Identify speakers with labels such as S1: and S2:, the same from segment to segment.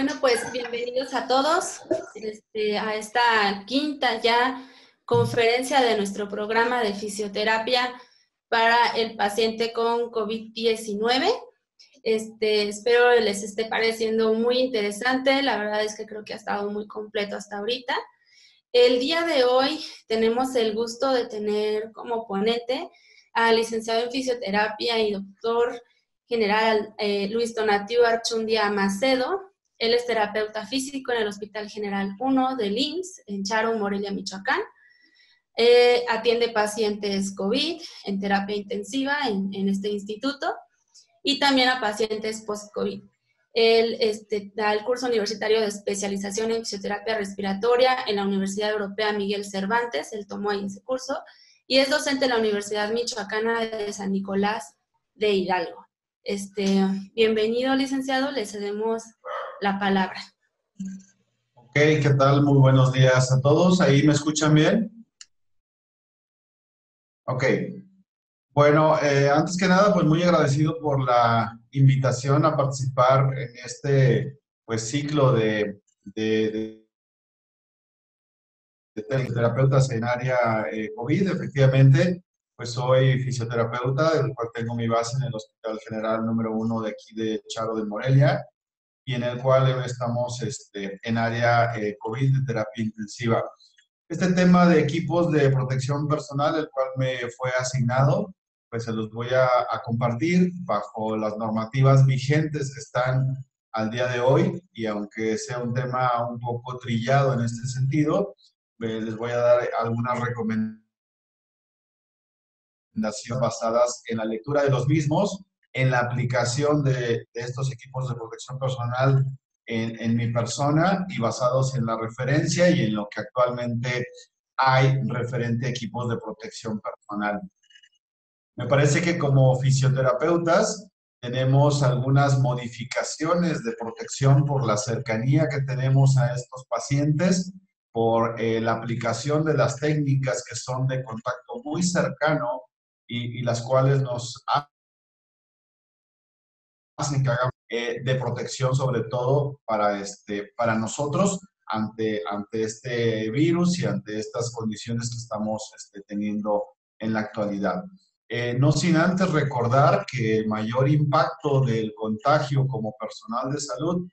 S1: Bueno, pues bienvenidos a todos a esta quinta ya conferencia de nuestro programa de fisioterapia para el paciente con COVID-19. Espero les esté pareciendo muy interesante. La verdad es que creo que ha estado muy completo hasta ahorita. El día de hoy tenemos el gusto de tener como ponente al licenciado en fisioterapia y doctor general Luis Donatiu Archundia Macedo. Él es terapeuta físico en el Hospital General 1 del IMSS en Charo, Morelia, Michoacán. Atiende pacientes COVID en terapia intensiva en este instituto y también a pacientes post-COVID. Él da el curso universitario de especialización en fisioterapia respiratoria en la Universidad Europea Miguel Cervantes. Él tomó ahí ese curso y es docente en la Universidad Michoacana de San Nicolás de Hidalgo. Bienvenido, licenciado, le cedemos la palabra.
S2: Ok, ¿qué tal? Muy buenos días a todos. ¿Ahí me escuchan bien? Ok. Bueno, antes que nada, pues muy agradecido por la invitación a participar en este ciclo de terapeutas en área COVID. Efectivamente, pues soy fisioterapeuta, del cual tengo mi base en el Hospital General número 1 de aquí de Charo de Morelia, y en el cual estamos en área COVID de terapia intensiva. Este tema de equipos de protección personal, el cual me fue asignado, pues se los voy a compartir bajo las normativas vigentes que están al día de hoy, y aunque sea un tema un poco trillado en este sentido, les voy a dar algunas recomendaciones basadas en la lectura de los mismos, en la aplicación de estos equipos de protección personal en mi persona, y basados en la referencia y en lo que actualmente hay referente a equipos de protección personal. Me parece que como fisioterapeutas tenemos algunas modificaciones de protección por la cercanía que tenemos a estos pacientes, por la aplicación de las técnicas que son de contacto muy cercano y las cuales nos hacen que hagamos de protección, sobre todo para nosotros ante este virus y ante estas condiciones que estamos teniendo en la actualidad. No sin antes recordar que el mayor impacto del contagio como personal de salud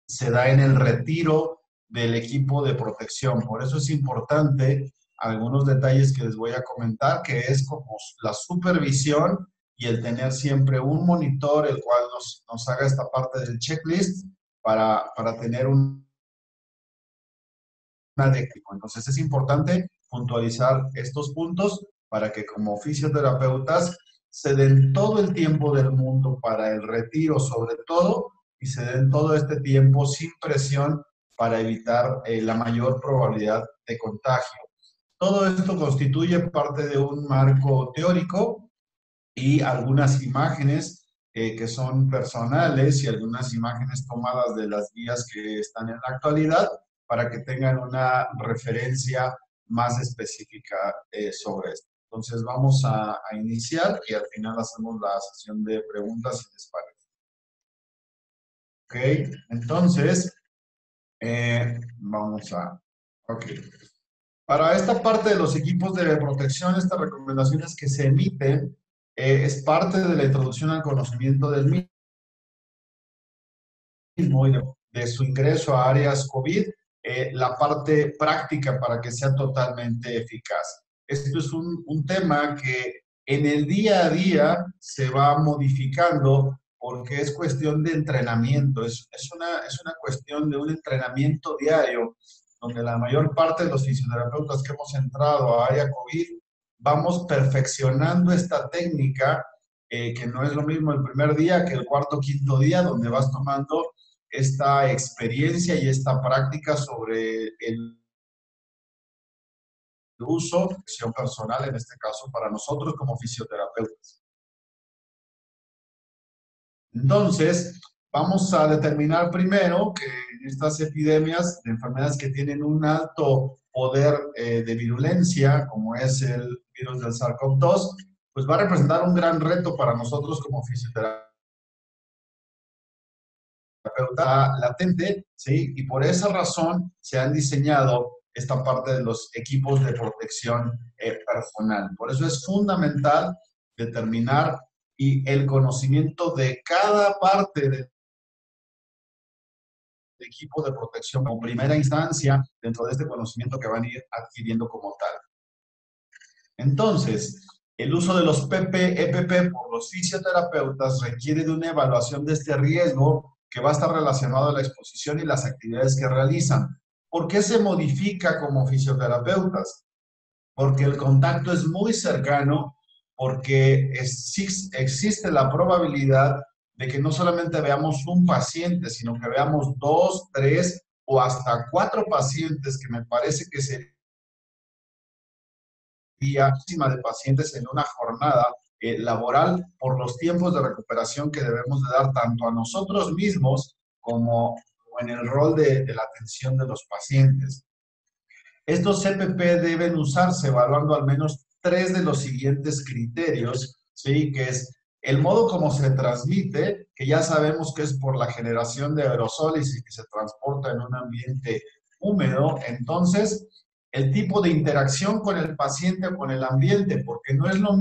S2: se da en el retiro del equipo de protección. Por eso es importante algunos detalles que les voy a comentar, que es como la supervisión y el tener siempre un monitor el cual nos haga esta parte del checklist para tener una de equipo. Entonces es importante puntualizar estos puntos para que como fisioterapeutas se den todo el tiempo del mundo para el retiro, sobre todo, y se den todo este tiempo sin presión para evitar la mayor probabilidad de contagio. Todo esto constituye parte de un marco teórico y algunas imágenes que son personales y algunas imágenes tomadas de las guías que están en la actualidad para que tengan una referencia más específica sobre esto. Entonces vamos a iniciar y al final hacemos la sesión de preguntas si les parece. Ok, entonces vamos a... Ok. Para esta parte de los equipos de protección, estas recomendaciones que se emiten es parte de la introducción al conocimiento del mismo y de su ingreso a áreas COVID, la parte práctica para que sea totalmente eficaz. Esto es un tema que en el día a día se va modificando porque es cuestión de entrenamiento, es una cuestión de un entrenamiento diario, donde la mayor parte de los fisioterapeutas que hemos entrado a área COVID vamos perfeccionando esta técnica, que no es lo mismo el primer día que el cuarto o quinto día, donde vas tomando esta experiencia y esta práctica sobre el uso de acción personal, en este caso para nosotros como fisioterapeutas. Entonces, vamos a determinar primero que en estas epidemias de enfermedades que tienen un alto poder de virulencia, como es el virus del SARS-CoV-2, pues va a representar un gran reto para nosotros como fisioterapeutas terapeuta latente, ¿sí? Y por esa razón se han diseñado esta parte de los equipos de protección personal. Por eso es fundamental determinar y el conocimiento de cada parte del equipo de protección como primera instancia dentro de este conocimiento que van a ir adquiriendo como tal. Entonces, el uso de los PP-EPP por los fisioterapeutas requiere de una evaluación de este riesgo que va a estar relacionado a la exposición y las actividades que realizan. ¿Por qué se modifica como fisioterapeutas? Porque el contacto es muy cercano, porque existe la probabilidad de que no solamente veamos un paciente, sino que veamos 2, 3 o hasta 4 pacientes, que me parece que sería de pacientes en una jornada laboral por los tiempos de recuperación que debemos de dar tanto a nosotros mismos como en el rol de la atención de los pacientes. Estos CPP deben usarse evaluando al menos 3 de los siguientes criterios, ¿sí? Que es el modo como se transmite, que ya sabemos que es por la generación de aerosoles y que se transporta en un ambiente húmedo. Entonces, el tipo de interacción con el paciente o con el ambiente, porque no es lo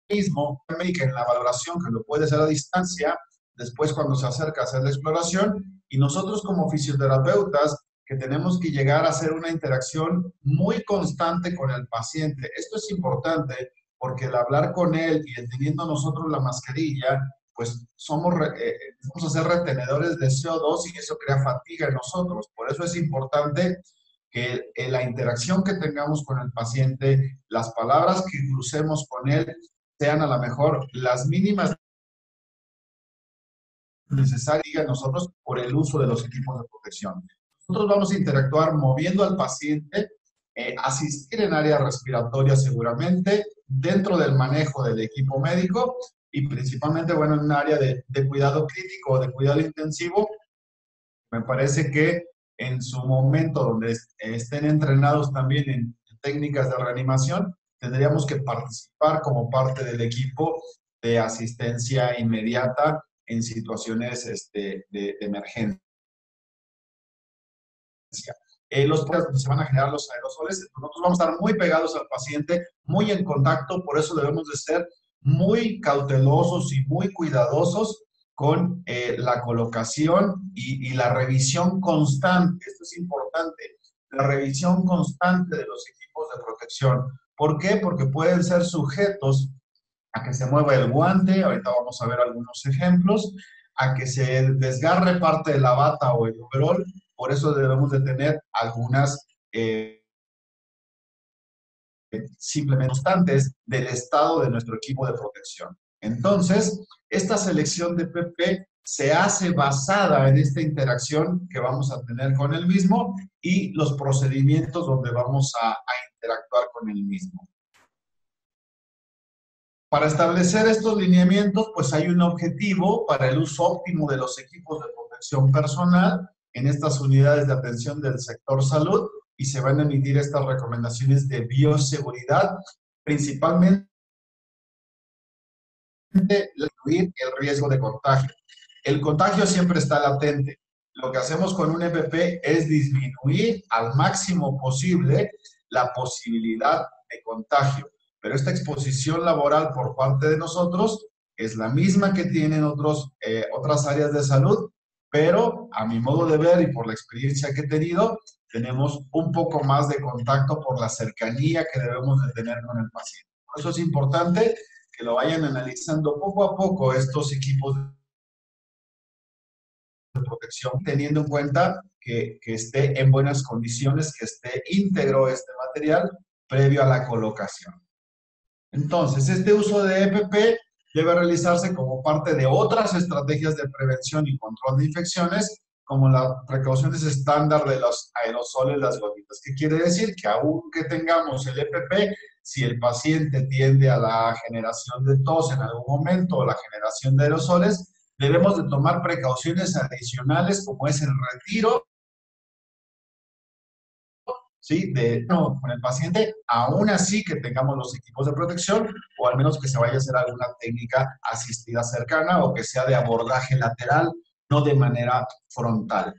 S2: mismo en la valoración, que lo puede hacer a distancia, después cuando se acerca a hacer la exploración, y nosotros como fisioterapeutas, que tenemos que llegar a hacer una interacción muy constante con el paciente. Esto es importante porque el hablar con él y el teniendo nosotros la mascarilla, pues vamos a ser retenedores de CO2 y eso crea fatiga en nosotros. Por eso es importante que la interacción que tengamos con el paciente, las palabras que crucemos con él, sean a lo mejor las mínimas necesarias nosotros por el uso de los equipos de protección. Nosotros vamos a interactuar moviendo al paciente, asistir en área respiratoria seguramente, dentro del manejo del equipo médico y principalmente, bueno, en un área de cuidado crítico o de cuidado intensivo. Me parece que en su momento donde estén entrenados también en técnicas de reanimación, tendríamos que participar como parte del equipo de asistencia inmediata en situaciones de emergencia. Los lugares donde se van a generar los aerosoles, nosotros vamos a estar muy pegados al paciente, muy en contacto, por eso debemos de ser muy cautelosos y muy cuidadosos con la colocación y la revisión constante. Esto es importante, la revisión constante de los equipos de protección. ¿Por qué? Porque pueden ser sujetos a que se mueva el guante, ahorita vamos a ver algunos ejemplos, a que se desgarre parte de la bata o el overol. Por eso debemos de tener algunas simplemente constantes del estado de nuestro equipo de protección. Entonces, esta selección de PP se hace basada en esta interacción que vamos a tener con el mismo y los procedimientos donde vamos a interactuar con el mismo. Para establecer estos lineamientos, pues hay un objetivo para el uso óptimo de los equipos de protección personal en estas unidades de atención del sector salud y se van a emitir estas recomendaciones de bioseguridad, principalmente reducir el riesgo de contagio. El contagio siempre está latente. Lo que hacemos con un EPP es disminuir al máximo posible la posibilidad de contagio. Pero esta exposición laboral por parte de nosotros es la misma que tienen otras áreas de salud, pero a mi modo de ver y por la experiencia que he tenido, tenemos un poco más de contacto por la cercanía que debemos de tener con el paciente. Por eso es importante que lo vayan analizando poco a poco estos equipos de protección, teniendo en cuenta que esté en buenas condiciones, que esté íntegro este material previo a la colocación. Entonces, este uso de EPP debe realizarse como parte de otras estrategias de prevención y control de infecciones, como las precauciones estándar de los aerosoles, las gotitas. ¿Qué quiere decir? Que aunque tengamos el EPP, si el paciente tiende a la generación de tos en algún momento o la generación de aerosoles, debemos de tomar precauciones adicionales como es el retiro ¿sí? No, con el paciente, aún así que tengamos los equipos de protección, o al menos que se vaya a hacer alguna técnica asistida cercana o que sea de abordaje lateral, no de manera frontal.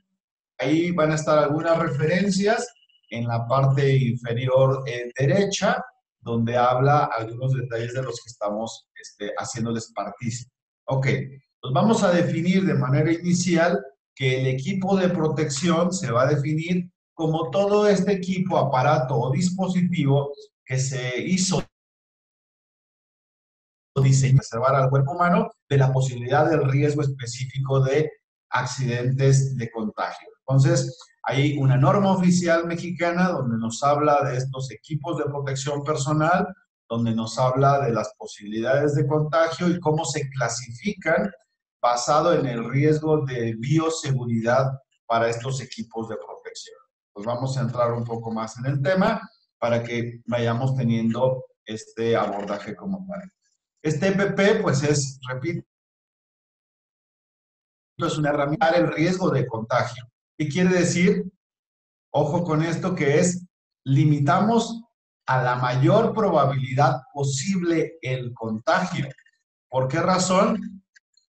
S2: Ahí van a estar algunas referencias en la parte inferior derecha, donde habla algunos detalles de los que estamos haciéndoles partícipe. Ok, pues vamos a definir de manera inicial que el equipo de protección se va a definir como todo este equipo, aparato o dispositivo que se hizo diseño para preservar al cuerpo humano de la posibilidad del riesgo específico de accidentes de contagio. Entonces, hay una norma oficial mexicana donde nos habla de estos equipos de protección personal, donde nos habla de las posibilidades de contagio y cómo se clasifican basado en el riesgo de bioseguridad para estos equipos de protección. Pues vamos a entrar un poco más en el tema para que vayamos teniendo este abordaje como tal. Este EPP, pues repito, es una herramienta para el riesgo de contagio. ¿Qué quiere decir? Ojo con esto, que es, limitamos a la mayor probabilidad posible el contagio. ¿Por qué razón?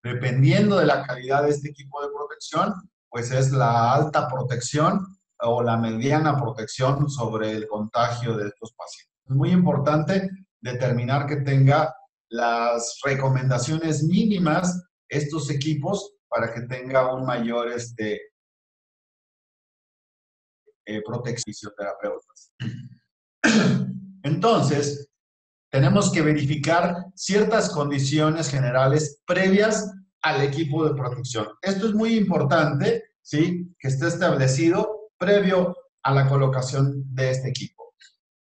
S2: Dependiendo de la calidad de este equipo de protección, pues es la alta protección o la mediana protección sobre el contagio de estos pacientes. Es muy importante determinar que tenga las recomendaciones mínimas estos equipos para que tenga un mayor protección fisioterapeutas. Entonces, tenemos que verificar ciertas condiciones generales previas al equipo de protección. Esto es muy importante, ¿sí? Que esté establecido previo a la colocación de este equipo.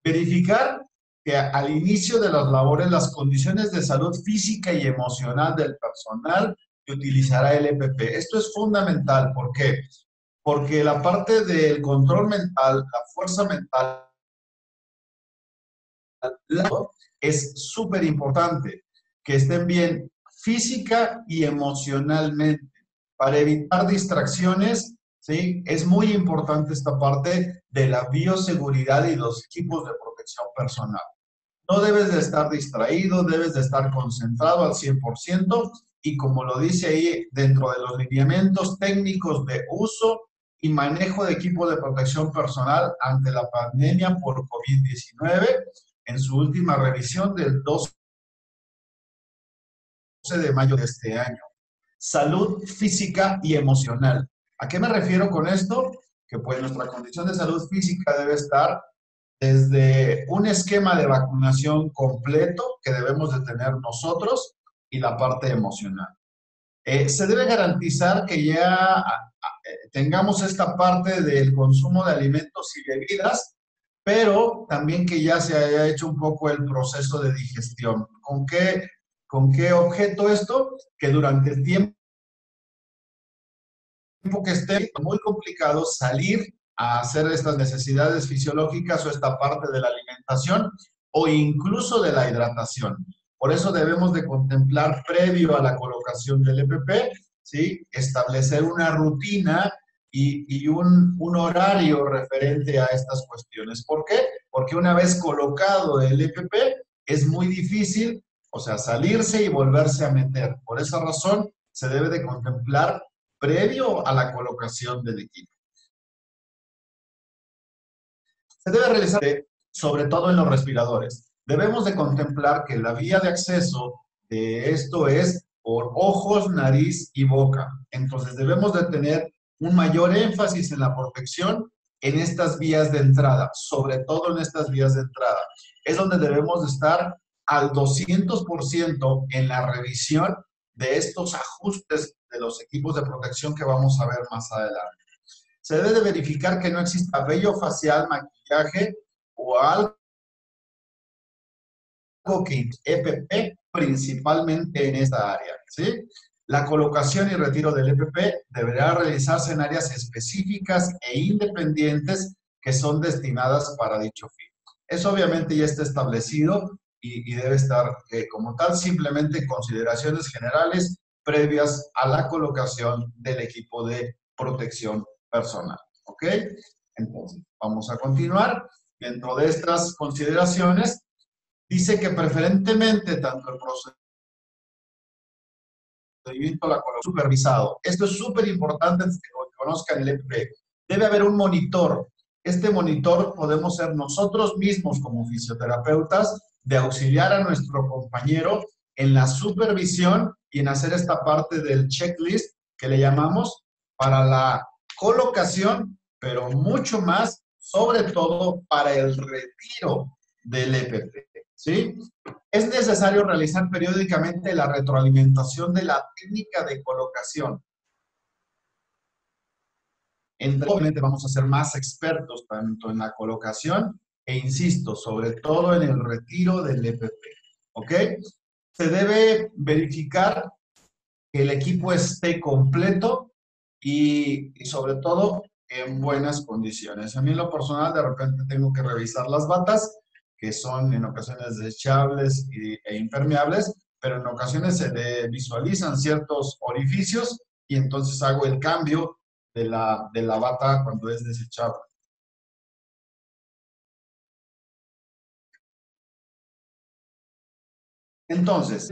S2: Verificar que al inicio de las labores las condiciones de salud física y emocional del personal que utilizará el EPP. Esto es fundamental. ¿Por qué? Porque la parte del control mental, la fuerza mental, es súper importante que estén bien física y emocionalmente. Para evitar distracciones, ¿sí? Es muy importante esta parte de la bioseguridad y los equipos de protección personal. No debes de estar distraído, debes de estar concentrado al 100% y como lo dice ahí dentro de los lineamientos técnicos de uso y manejo de equipo de protección personal ante la pandemia por COVID-19, en su última revisión del 12 de mayo de este año. Salud física y emocional. ¿A qué me refiero con esto? Que pues nuestra condición de salud física debe estar desde un esquema de vacunación completo que debemos de tener nosotros y la parte emocional. Se debe garantizar que ya tengamos esta parte del consumo de alimentos y bebidas, pero también que ya se haya hecho un poco el proceso de digestión. ¿Con qué objeto esto? Que durante el tiempo que esté muy complicado salir a hacer estas necesidades fisiológicas o esta parte de la alimentación o incluso de la hidratación. Por eso debemos de contemplar previo a la colocación del EPP, ¿sí? Establecer una rutina y un horario referente a estas cuestiones. ¿Por qué? Porque una vez colocado el EPP es muy difícil, o sea, salirse y volverse a meter. Por esa razón se debe de contemplar previo a la colocación del equipo. Se debe realizar, sobre todo en los respiradores. Debemos de contemplar que la vía de acceso de esto es por ojos, nariz y boca. Entonces debemos de tener un mayor énfasis en la protección en estas vías de entrada, sobre todo en estas vías de entrada. Es donde debemos de estar al 200% en la revisión de estos ajustes de los equipos de protección que vamos a ver más adelante. Se debe de verificar que no exista vello facial, maquillaje o algo que EPP principalmente en esta área, ¿sí? La colocación y retiro del EPP deberá realizarse en áreas específicas e independientes que son destinadas para dicho fin. Eso obviamente ya está establecido y debe estar como tal, simplemente consideraciones generales previas a la colocación del equipo de protección personal, ¿ok? Entonces, vamos a continuar. Dentro de estas consideraciones, dice que preferentemente tanto el procedimiento la supervisado. Esto es súper importante que conozcan el EPP. Debe haber un monitor. Este monitor podemos ser nosotros mismos como fisioterapeutas de auxiliar a nuestro compañero en la supervisión y en hacer esta parte del checklist que le llamamos para la colocación, pero mucho más, sobre todo para el retiro del EPP, ¿sí? Es necesario realizar periódicamente la retroalimentación de la técnica de colocación. Obviamente vamos a ser más expertos tanto en la colocación e, insisto, sobre todo en el retiro del EPP, ¿ok? Se debe verificar que el equipo esté completo y sobre todo en buenas condiciones. A mí en lo personal de repente tengo que revisar las batas, que son en ocasiones desechables e impermeables, pero en ocasiones se le visualizan ciertos orificios y entonces hago el cambio de la bata cuando es desechable. Entonces,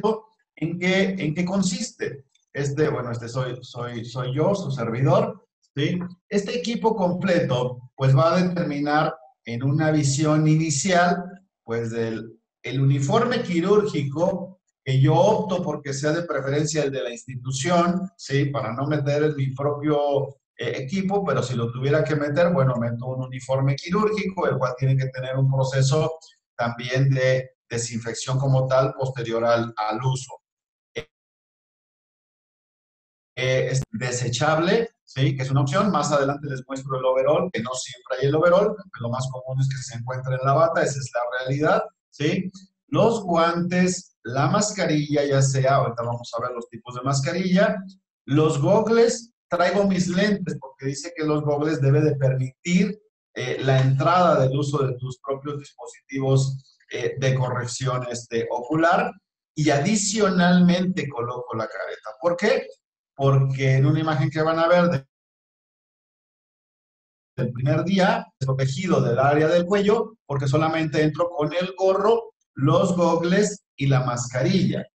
S2: ¿en qué consiste? Bueno, soy yo, su servidor, ¿sí? Este equipo completo, pues va a determinar en una visión inicial, pues el uniforme quirúrgico, que yo opto porque sea de preferencia el de la institución, ¿sí? Para no meter en mi propio equipo, pero si lo tuviera que meter, bueno, meto un uniforme quirúrgico, el cual tiene que tener un proceso también de desinfección como tal posterior al uso. Es desechable, ¿sí? Que es una opción. Más adelante les muestro el overall, que no siempre hay el overall. Lo más común es que se encuentre en la bata, esa es la realidad, ¿sí? Los guantes, la mascarilla, ya sea, ahorita vamos a ver los tipos de mascarilla, los gogles, traigo mis lentes porque dice que los gogles debe de permitir la entrada del uso de tus propios dispositivos de corrección ocular, y adicionalmente coloco la careta. ¿Por qué? Porque en una imagen que van a ver del primer día, es protegido del área del cuello, porque solamente entro con el gorro, los gogles y la mascarilla.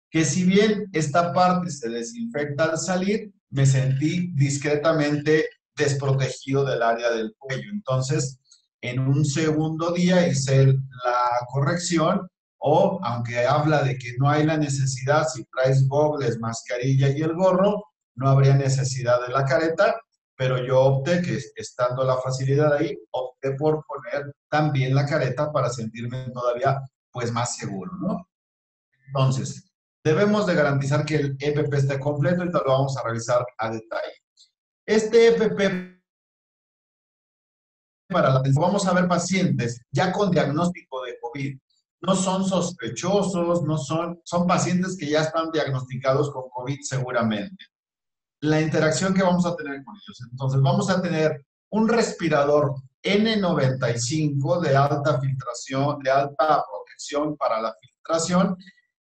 S2: Que si bien esta parte se desinfecta al salir, me sentí discretamente desprotegido del área del cuello. Entonces, en un segundo día hice la corrección, o aunque habla de que no hay la necesidad, si traes gogles, mascarilla y el gorro, no habría necesidad de la careta, pero yo opté que, estando la facilidad ahí, opté por poner también la careta para sentirme todavía pues más seguro, ¿no? Entonces, debemos de garantizar que el EPP esté completo y lo vamos a revisar a detalle. Este EPP vamos a ver pacientes ya con diagnóstico de COVID. No son sospechosos, son pacientes que ya están diagnosticados con COVID seguramente. La interacción que vamos a tener con ellos. Entonces, vamos a tener un respirador N95 de alta filtración, de alta protección para la filtración,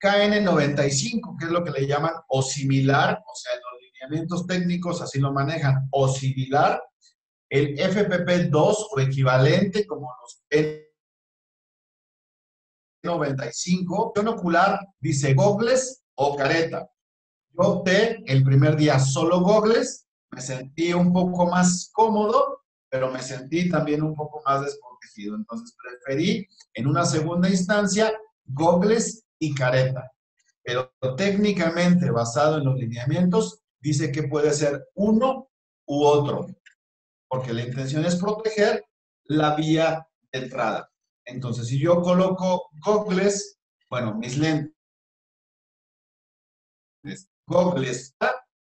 S2: KN95, que es lo que le llaman o similar, o sea, en los lineamientos técnicos así lo manejan, o similar, el FPP2 o equivalente como los N95, ocular dice gogles o careta. Yo opté el primer día solo gogles, me sentí un poco más cómodo, pero me sentí también un poco más desprotegido. Entonces preferí en una segunda instancia gogles y careta. Pero técnicamente, basado en los lineamientos, dice que puede ser uno u otro, porque la intención es proteger la vía de entrada. Entonces, si yo coloco gogles, bueno, mis lentes, gogles,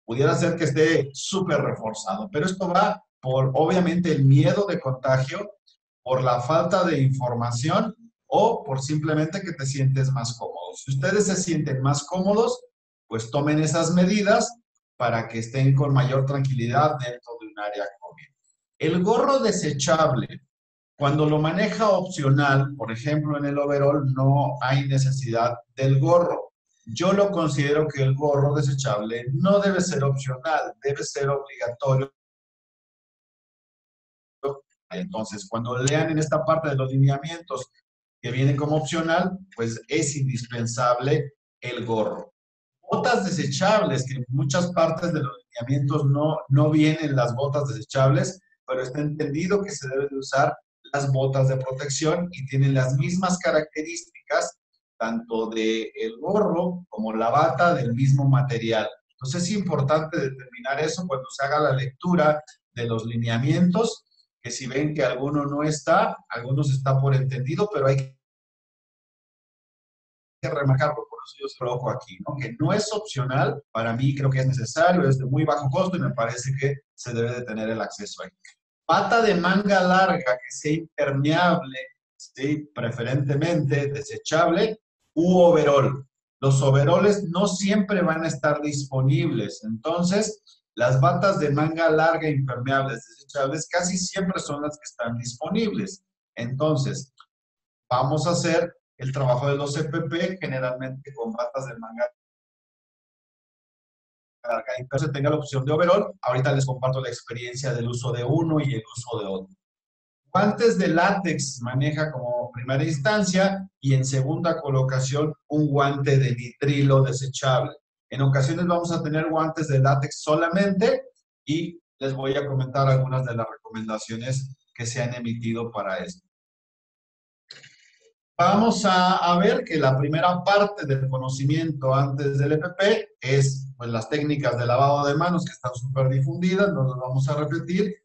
S2: pudiera ser que esté súper reforzado, pero esto va por, obviamente, el miedo de contagio, por la falta de información o por simplemente que te sientes más cómodo. Si ustedes se sienten más cómodos, pues tomen esas medidas para que estén con mayor tranquilidad dentro de un área COVID. El gorro desechable, cuando lo maneja opcional, por ejemplo, en el overall, no hay necesidad del gorro. Yo lo considero que el gorro desechable no debe ser opcional, debe ser obligatorio Entonces, cuando lean en esta parte de los lineamientos que viene como opcional, pues es indispensable el gorro. Botas desechables, que en muchas partes de los lineamientos no vienen las botas desechables, pero está entendido que se deben de usar las botas de protección y tienen las mismas características, tanto del gorro como la bata del mismo material. Entonces es importante determinar eso cuando se haga la lectura de los lineamientos, que si ven que alguno no está, algunos está por entendido, pero hay que remarcarlo, por eso yo se lo coloco aquí, ¿no? Que no es opcional, para mí creo que es necesario, es de muy bajo costo y me parece que se debe de tener el acceso ahí. Bata de manga larga que sea impermeable, ¿sí? Preferentemente desechable, u overol. Los overoles no siempre van a estar disponibles, entonces las batas de manga larga impermeables desechables casi siempre son las que están disponibles. Entonces, vamos a hacer el trabajo de los CPP generalmente con batas de manga larga y se tenga la opción de overol. Ahorita les comparto la experiencia del uso de uno y el uso de otro. Guantes de látex maneja como primera instancia y en segunda colocación un guante de nitrilo desechable. En ocasiones vamos a tener guantes de látex solamente y les voy a comentar algunas de las recomendaciones que se han emitido para esto. Vamos a ver que la primera parte del conocimiento antes del EPP es pues, las técnicas de lavado de manos que están súper difundidas, no las vamos a repetir.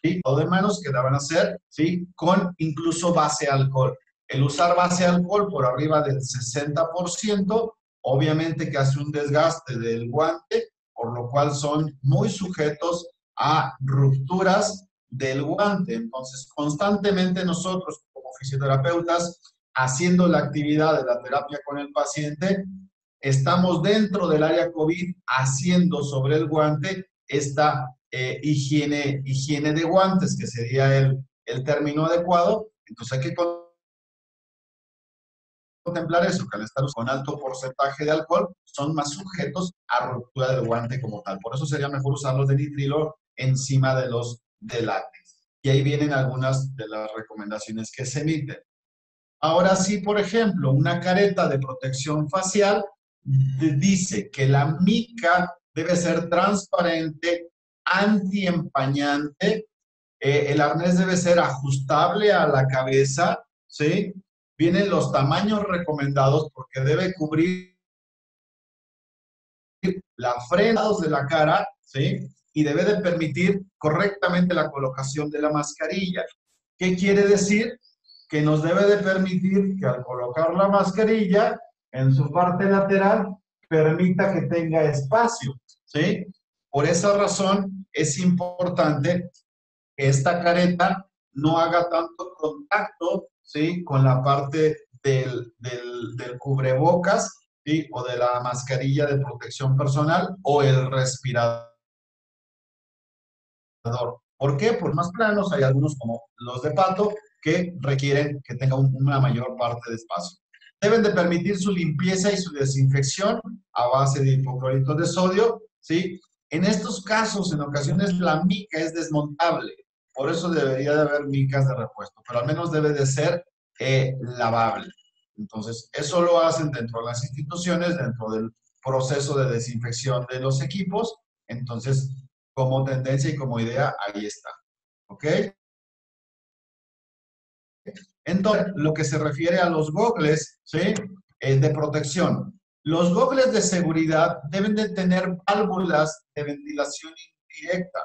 S2: ¿Sí? Lavado de manos que la van a hacer, ¿sí? Con incluso base alcohol. El usar base alcohol por arriba del 60%, obviamente que hace un desgaste del guante, por lo cual son muy sujetos a rupturas del guante. Entonces, constantemente nosotros como fisioterapeutas, haciendo la actividad de la terapia con el paciente, estamos dentro del área COVID haciendo sobre el guante esta higiene de guantes, que sería el término adecuado. Entonces hay que contemplar eso, que al estar con alto porcentaje de alcohol son más sujetos a ruptura del guante como tal. Por eso sería mejor usar los de nitrilo encima de los de látex. Y ahí vienen algunas de las recomendaciones que se emiten. Ahora sí, por ejemplo, una careta de protección facial dice que la mica debe ser transparente, antiempañante, el arnés debe ser ajustable a la cabeza, ¿sí? Vienen los tamaños recomendados porque debe cubrir la frente de la cara, ¿sí? Y debe de permitir correctamente la colocación de la mascarilla. ¿Qué quiere decir? Que nos debe de permitir que al colocar la mascarilla en su parte lateral permita que tenga espacio, ¿sí? Por esa razón es importante que esta careta no haga tanto contacto, ¿sí? Con la parte del cubrebocas, ¿sí? O de la mascarilla de protección personal o el respirador. ¿Por qué? Por más planos, hay algunos como los de pato que requieren que tenga una mayor parte de espacio. Deben de permitir su limpieza y su desinfección a base de hipoclorito de sodio, ¿sí? En estos casos, en ocasiones, la mica es desmontable. Por eso debería de haber micas de repuesto, pero al menos debe de ser lavable. Entonces, eso lo hacen dentro de las instituciones, dentro del proceso de desinfección de los equipos. Entonces, como tendencia y como idea, ahí está. ¿Ok? Entonces, lo que se refiere a los gogles, ¿sí? De protección. Los gogles de seguridad deben de tener válvulas de ventilación indirecta.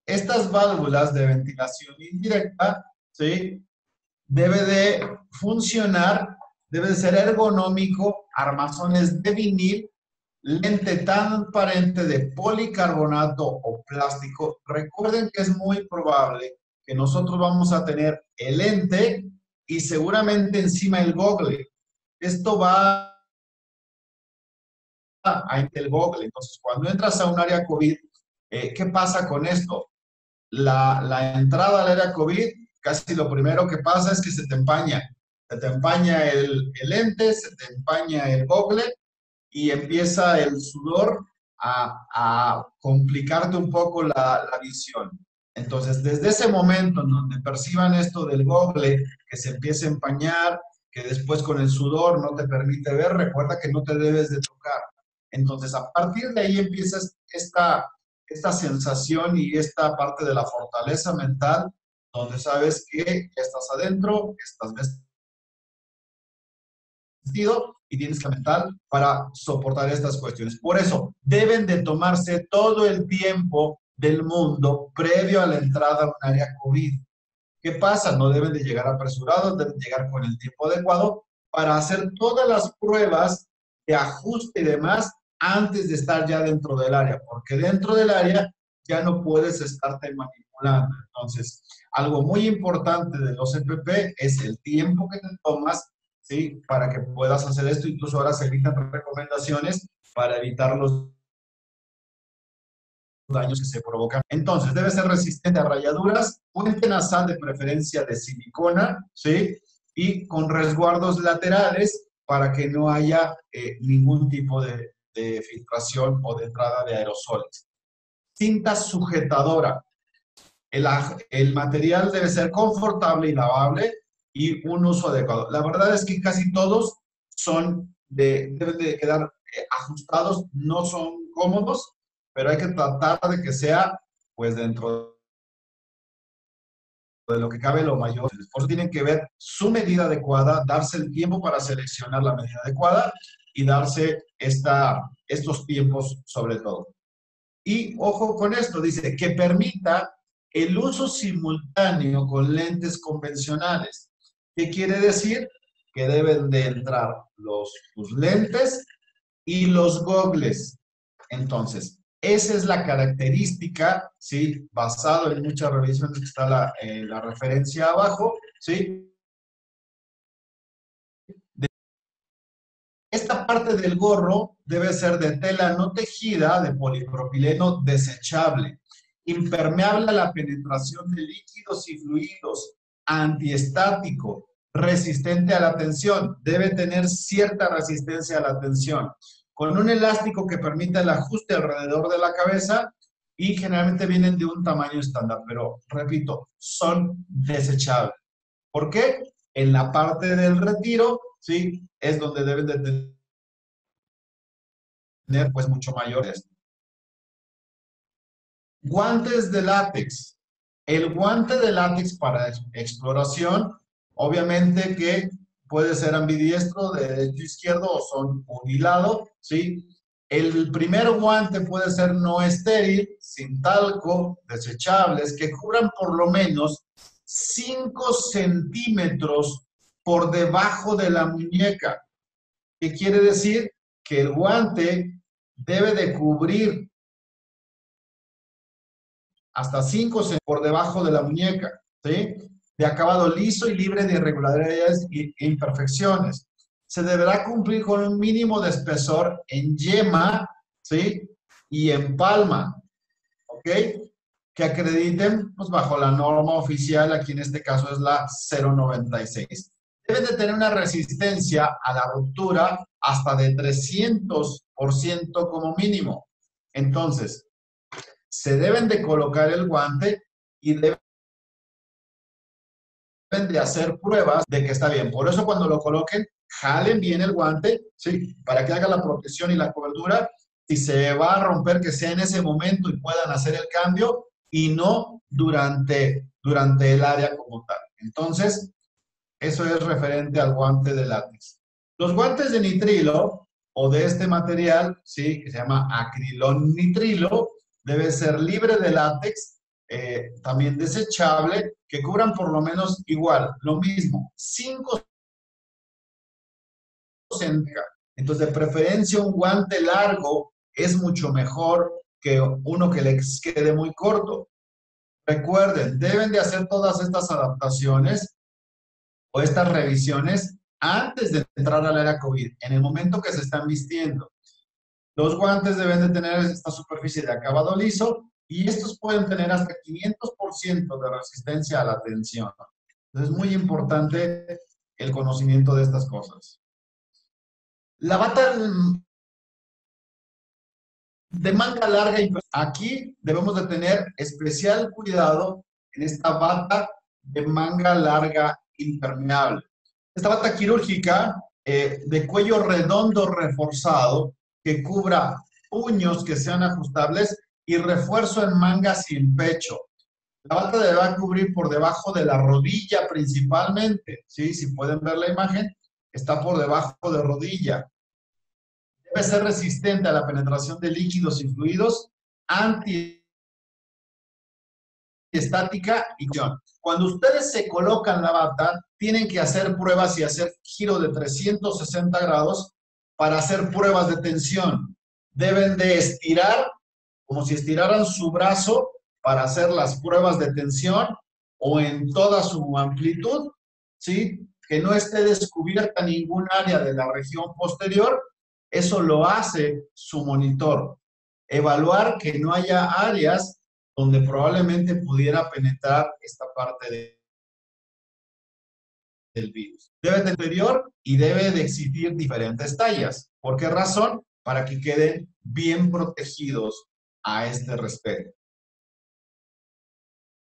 S2: Estas válvulas de ventilación indirecta, ¿sí? Debe de funcionar, debe de ser ergonómico, armazones de vinil, lente transparente de policarbonato o plástico. Recuerden que es muy probable que nosotros vamos a tener el lente y seguramente encima el gogle. Esto va a el gogle. Entonces, cuando entras a un área COVID, ¿qué pasa con esto? La entrada al área COVID, casi lo primero que pasa es que se te empaña. Se te empaña el lente, se te empaña el gogle y empieza el sudor a complicarte un poco la visión. Entonces, desde ese momento en donde perciban esto del gogle, que se empiece a empañar, que después con el sudor no te permite ver, recuerda que no te debes de tocar. Entonces, a partir de ahí empiezas esta sensación y esta parte de la fortaleza mental, donde sabes que ya estás adentro, estás vestido y tienes la mental para soportar estas cuestiones. Por eso, deben de tomarse todo el tiempo del mundo previo a la entrada a un área COVID. ¿Qué pasa? No deben de llegar apresurados, deben llegar con el tiempo adecuado para hacer todas las pruebas de ajuste y demás antes de estar ya dentro del área, porque dentro del área ya no puedes estarte manipulando. Entonces, algo muy importante de los EPP es el tiempo que te tomas, ¿sí? Para que puedas hacer esto. Incluso ahora se evitan recomendaciones para evitar los daños que se provocan. Entonces, debe ser resistente a rayaduras, puente nasal de preferencia de silicona, ¿sí? Y con resguardos laterales para que no haya ningún tipo de filtración o de entrada de aerosoles. Cinta sujetadora. El material debe ser confortable y lavable y un uso adecuado. La verdad es que casi todos deben de quedar ajustados, no son cómodos, pero hay que tratar de que sea, pues, dentro de lo que cabe lo mayor. Por eso tienen que ver su medida adecuada, darse el tiempo para seleccionar la medida adecuada y darse estos tiempos sobre todo. Y ojo con esto, dice que permita el uso simultáneo con lentes convencionales. ¿Qué quiere decir? Que deben de entrar tus lentes y los gogles. Entonces, esa es la característica, ¿sí? Basado en muchas revisiones que está la referencia abajo, ¿sí? Esta parte del gorro debe ser de tela no tejida, de polipropileno desechable, impermeable a la penetración de líquidos y fluidos, antiestático, resistente a la tensión. Debe tener cierta resistencia a la tensión, con un elástico que permita el ajuste alrededor de la cabeza y generalmente vienen de un tamaño estándar, pero repito, son desechables. ¿Por qué? En la parte del retiro, ¿sí? Es donde deben de tener pues mucho mayores. Guantes de látex. El guante de látex para exploración, obviamente que puede ser ambidiestro, de derecho a izquierdo o son unilado, ¿sí? El primer guante puede ser no estéril, sin talco, desechables, que cubran por lo menos 5 centímetros por debajo de la muñeca. ¿Qué quiere decir? Que el guante debe de cubrir hasta 5 centímetros por debajo de la muñeca, ¿sí? De acabado liso y libre de irregularidades e imperfecciones. Se deberá cumplir con un mínimo de espesor en yema, ¿sí? Y en palma, ¿ok? Que acrediten pues, bajo la norma oficial, aquí en este caso es la 096. Deben de tener una resistencia a la ruptura hasta de 300% como mínimo. Entonces, se deben de colocar el guante y deben de hacer pruebas de que está bien. Por eso cuando lo coloquen, jalen bien el guante, ¿sí? Para que haga la protección y la cobertura. Si se va a romper, que sea en ese momento y puedan hacer el cambio y no durante el área como tal. Entonces, eso es referente al guante de látex. Los guantes de nitrilo o de este material, ¿sí? Que se llama acrilón nitrilo, debe ser libre de látex, también desechable, que cubran por lo menos igual, lo mismo, 5 centímetros. Entonces, de preferencia, un guante largo es mucho mejor que uno que les quede muy corto. Recuerden, deben de hacer todas estas adaptaciones o estas revisiones antes de entrar al área COVID, en el momento que se están vistiendo. Los guantes deben de tener esta superficie de acabado liso y estos pueden tener hasta 500% de resistencia a la tensión. Entonces es muy importante el conocimiento de estas cosas. La bata De manga larga, aquí debemos de tener especial cuidado en esta bata de manga larga impermeable. Esta bata quirúrgica de cuello redondo reforzado que cubra puños que sean ajustables y refuerzo en mangas sin pecho. La bata debe cubrir por debajo de la rodilla principalmente, ¿sí? Si pueden ver la imagen, está por debajo de rodilla. Debe ser resistente a la penetración de líquidos y fluidos, antiestática y acción. Cuando ustedes se colocan la bata, tienen que hacer pruebas y hacer giro de 360 grados para hacer pruebas de tensión. Deben de estirar como si estiraran su brazo para hacer las pruebas de tensión o en toda su amplitud, ¿sí? Que no esté descubierta ningún área de la región posterior. Eso lo hace su monitor. Evaluar que no haya áreas donde probablemente pudiera penetrar esta parte del virus. Debe de interior y debe de existir diferentes tallas. ¿Por qué razón? Para que queden bien protegidos a este respecto.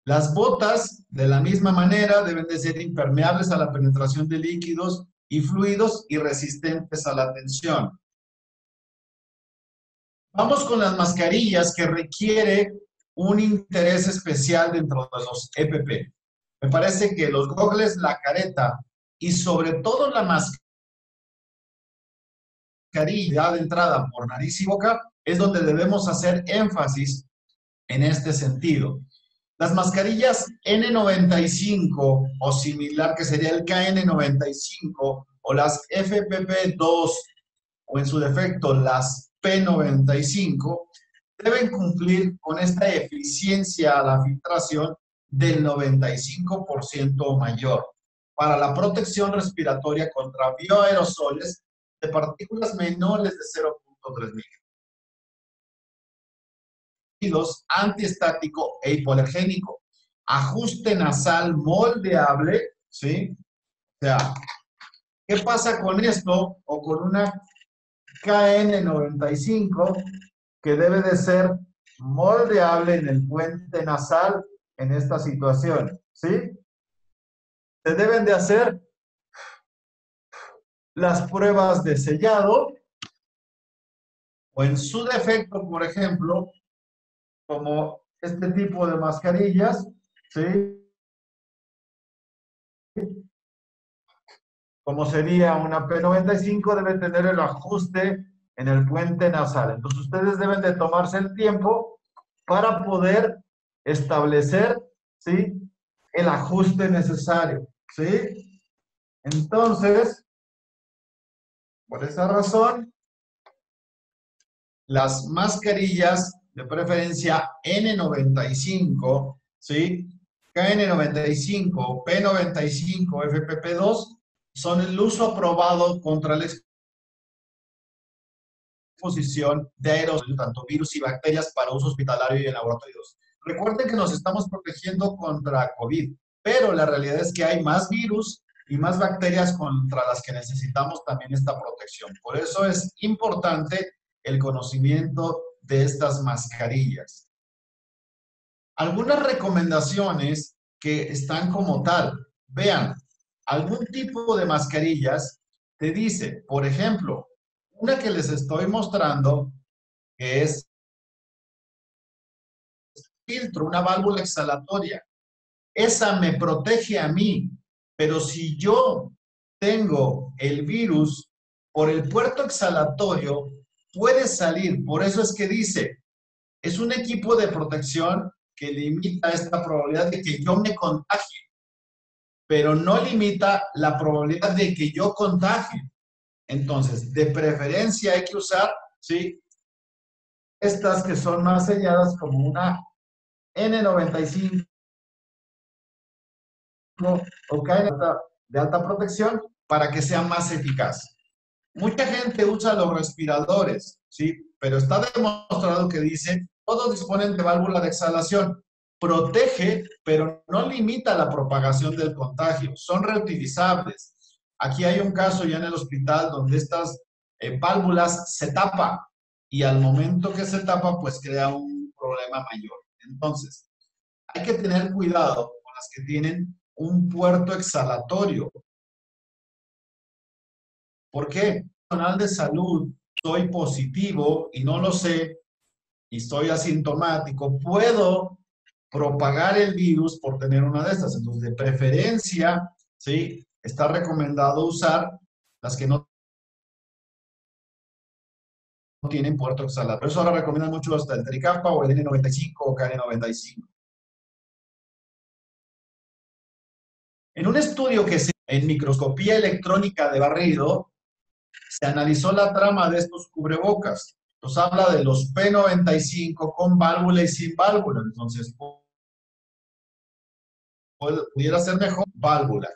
S2: Las botas, de la misma manera, deben de ser impermeables a la penetración de líquidos y fluidos y resistentes a la tensión. Vamos con las mascarillas que requiere un interés especial dentro de los EPP. Me parece que los gogles, la careta y sobre todo la mascarilla de entrada por nariz y boca es donde debemos hacer énfasis en este sentido. Las mascarillas N95 o similar, que sería el KN95, o las FPP2, o en su defecto las P95, deben cumplir con esta eficiencia a la filtración del 95% o mayor para la protección respiratoria contra bioaerosoles de partículas menores de 0.3 micros, antiestático e hipoalergénico, ajuste nasal moldeable, ¿sí? O sea, ¿qué pasa con esto o con una KN95 que debe de ser moldeable en el puente nasal en esta situación? ¿Sí? Se deben de hacer las pruebas de sellado o en su defecto, por ejemplo, como este tipo de mascarillas, ¿sí? Como sería una P95, debe tener el ajuste en el puente nasal. Entonces, ustedes deben de tomarse el tiempo para poder establecer, ¿sí?, el ajuste necesario, ¿sí? Entonces, por esa razón, las mascarillas de preferencia N95, ¿sí?, KN95, P95, FPP2, son el uso aprobado contra la exposición de aerosoles, tanto virus y bacterias para uso hospitalario y en laboratorios. Recuerden que nos estamos protegiendo contra COVID, pero la realidad es que hay más virus y más bacterias contra las que necesitamos también esta protección. Por eso es importante el conocimiento de estas mascarillas. Algunas recomendaciones que están como tal. Vean, algún tipo de mascarillas te dice, por ejemplo, una que les estoy mostrando, que es filtro, una válvula exhalatoria. Esa me protege a mí, pero si yo tengo el virus por el puerto exhalatorio, puede salir. Por eso es que dice, es un equipo de protección que limita esta probabilidad de que yo me contagie, pero no limita la probabilidad de que yo contagie. Entonces, de preferencia hay que usar, ¿sí?, estas que son más selladas como una N95 o KN de alta protección para que sea más eficaz. Mucha gente usa los respiradores, ¿sí? Pero está demostrado que dice, todos disponen de válvula de exhalación. Protege, pero no limita la propagación del contagio. Son reutilizables. Aquí hay un caso ya en el hospital donde estas válvulas se tapan y al momento que se tapa, pues crea un problema mayor. Entonces, hay que tener cuidado con las que tienen un puerto exhalatorio. ¿Por qué? Personal de salud, soy positivo y no lo sé, y soy asintomático, puedo propagar el virus por tener una de estas. Entonces, de preferencia, ¿sí? Está recomendado usar las que no tienen puerto exhalatorio. Por eso ahora recomiendan mucho hasta el Tricapa o el N95 o KN95. En un estudio que se en microscopía electrónica de barrido, se analizó la trama de estos cubrebocas. Nos habla de los P95 con válvula y sin válvula. Entonces, pudiera ser mejor válvula.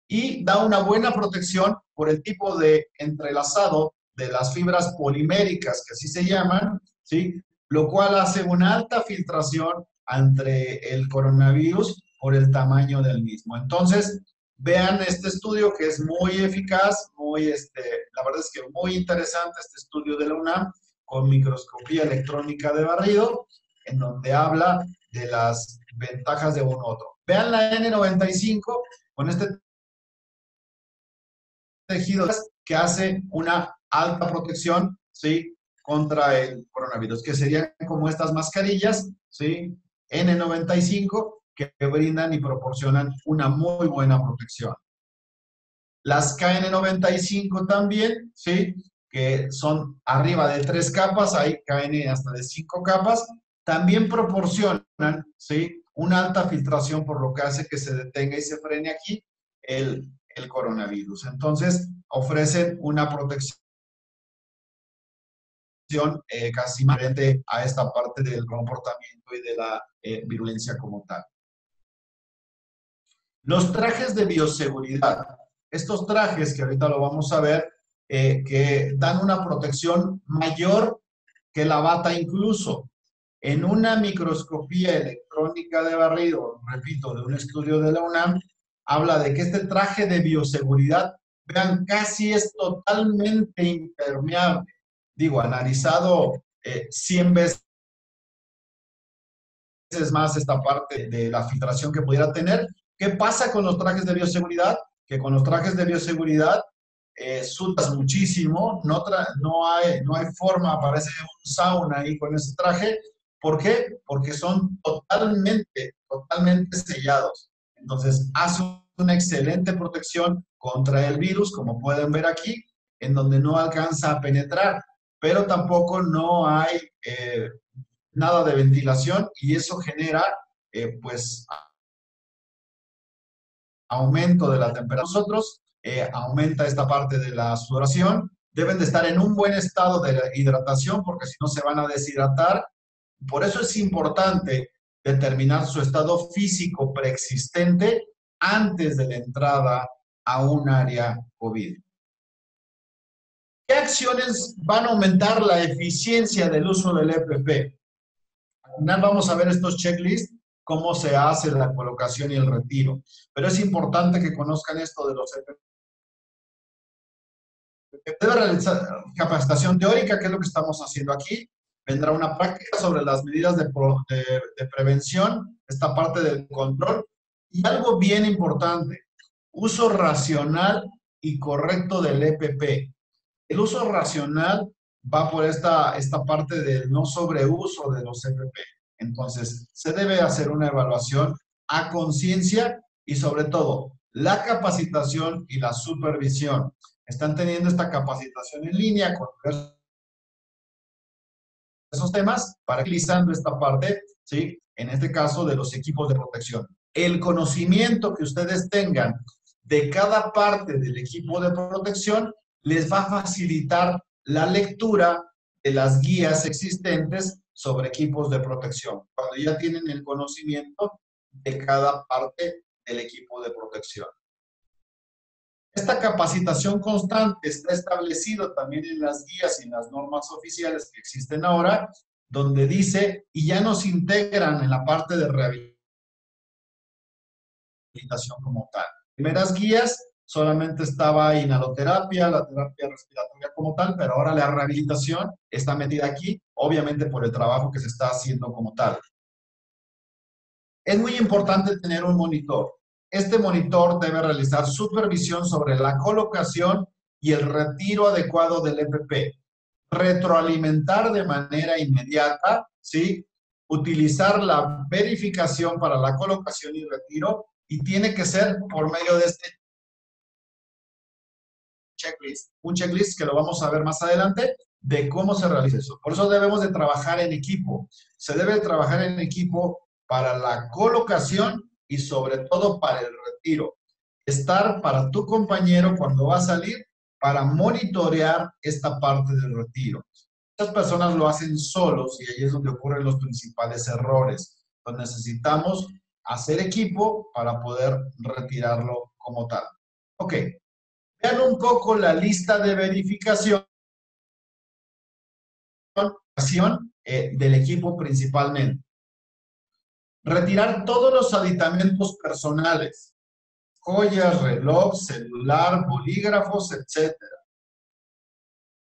S2: Y da una buena protección por el tipo de entrelazado de las fibras poliméricas, que así se llaman, ¿sí? Lo cual hace una alta filtración entre el coronavirus por el tamaño del mismo. Entonces, vean este estudio que es muy eficaz, la verdad es que muy interesante este estudio de la UNAM con microscopía electrónica de barrido, en donde habla de las ventajas de uno u otro. Vean la N95 con este tejido que hace una alta protección, ¿sí? Contra el coronavirus, que serían como estas mascarillas, ¿sí? N95, que brindan y proporcionan una muy buena protección. Las KN95 también, ¿sí? Que son arriba de 3 capas, hay KN hasta de 5 capas, también proporcionan, ¿sí? Una alta filtración, por lo que hace que se detenga y se frene aquí el coronavirus. Entonces, ofrecen una protección casi diferente a esta parte del comportamiento y de la virulencia como tal. Los trajes de bioseguridad. Estos trajes, que ahorita lo vamos a ver, que dan una protección mayor que la bata incluso. En una microscopía electrónica de barrido, repito, de un estudio de la UNAM, habla de que este traje de bioseguridad, vean, casi es totalmente impermeable. Digo, analizado 100 veces más esta parte de la filtración que pudiera tener. ¿Qué pasa con los trajes de bioseguridad? Que con los trajes de bioseguridad sudas muchísimo, no hay forma, parece un sauna ahí con ese traje. ¿Por qué? Porque son totalmente sellados. Entonces, hace una excelente protección contra el virus, como pueden ver aquí, en donde no alcanza a penetrar, pero tampoco no hay nada de ventilación y eso genera, pues, aumento de la temperatura. Nosotros aumenta esta parte de la sudoración. Deben de estar en un buen estado de hidratación porque si no se van a deshidratar. Por eso es importante determinar su estado físico preexistente antes de la entrada a un área COVID. ¿Qué acciones van a aumentar la eficiencia del uso del EPP? Al final vamos a ver estos checklists, cómo se hace la colocación y el retiro. Pero es importante que conozcan esto de los EPP. Debe realizar capacitación teórica, que es lo que estamos haciendo aquí. Vendrá una práctica sobre las medidas de prevención, esta parte del control. Y algo bien importante, uso racional y correcto del EPP. El uso racional va por esta parte del no sobreuso de los EPP. Entonces, se debe hacer una evaluación a conciencia y sobre todo la capacitación y la supervisión. Están teniendo esta capacitación en línea con esos temas para utilizando esta parte, ¿sí? En este caso de los equipos de protección. El conocimiento que ustedes tengan de cada parte del equipo de protección les va a facilitar la lectura de las guías existentes sobre equipos de protección, cuando ya tienen el conocimiento de cada parte del equipo de protección. Esta capacitación constante está establecido también en las guías y en las normas oficiales que existen ahora, donde dice, y ya nos integran en la parte de rehabilitación como tal. Primeras guías solamente estaba inhaloterapia, la terapia respiratoria como tal, pero ahora la rehabilitación está metida aquí, obviamente por el trabajo que se está haciendo como tal. Es muy importante tener un monitor. Este monitor debe realizar supervisión sobre la colocación y el retiro adecuado del EPP, retroalimentar de manera inmediata, ¿sí? Utilizar la verificación para la colocación y retiro, y tiene que ser por medio de este checklist, un checklist que lo vamos a ver más adelante de cómo se realiza eso. Por eso debemos de trabajar en equipo. Se debe de trabajar en equipo para la colocación y sobre todo para el retiro. Estar para tu compañero cuando va a salir para monitorear esta parte del retiro. Muchas personas lo hacen solos y ahí es donde ocurren los principales errores. Entonces necesitamos hacer equipo para poder retirarlo como tal. Ok. Vean un poco la lista de verificación del equipo principalmente. Retirar todos los aditamentos personales, joyas, reloj, celular, bolígrafos, etcétera.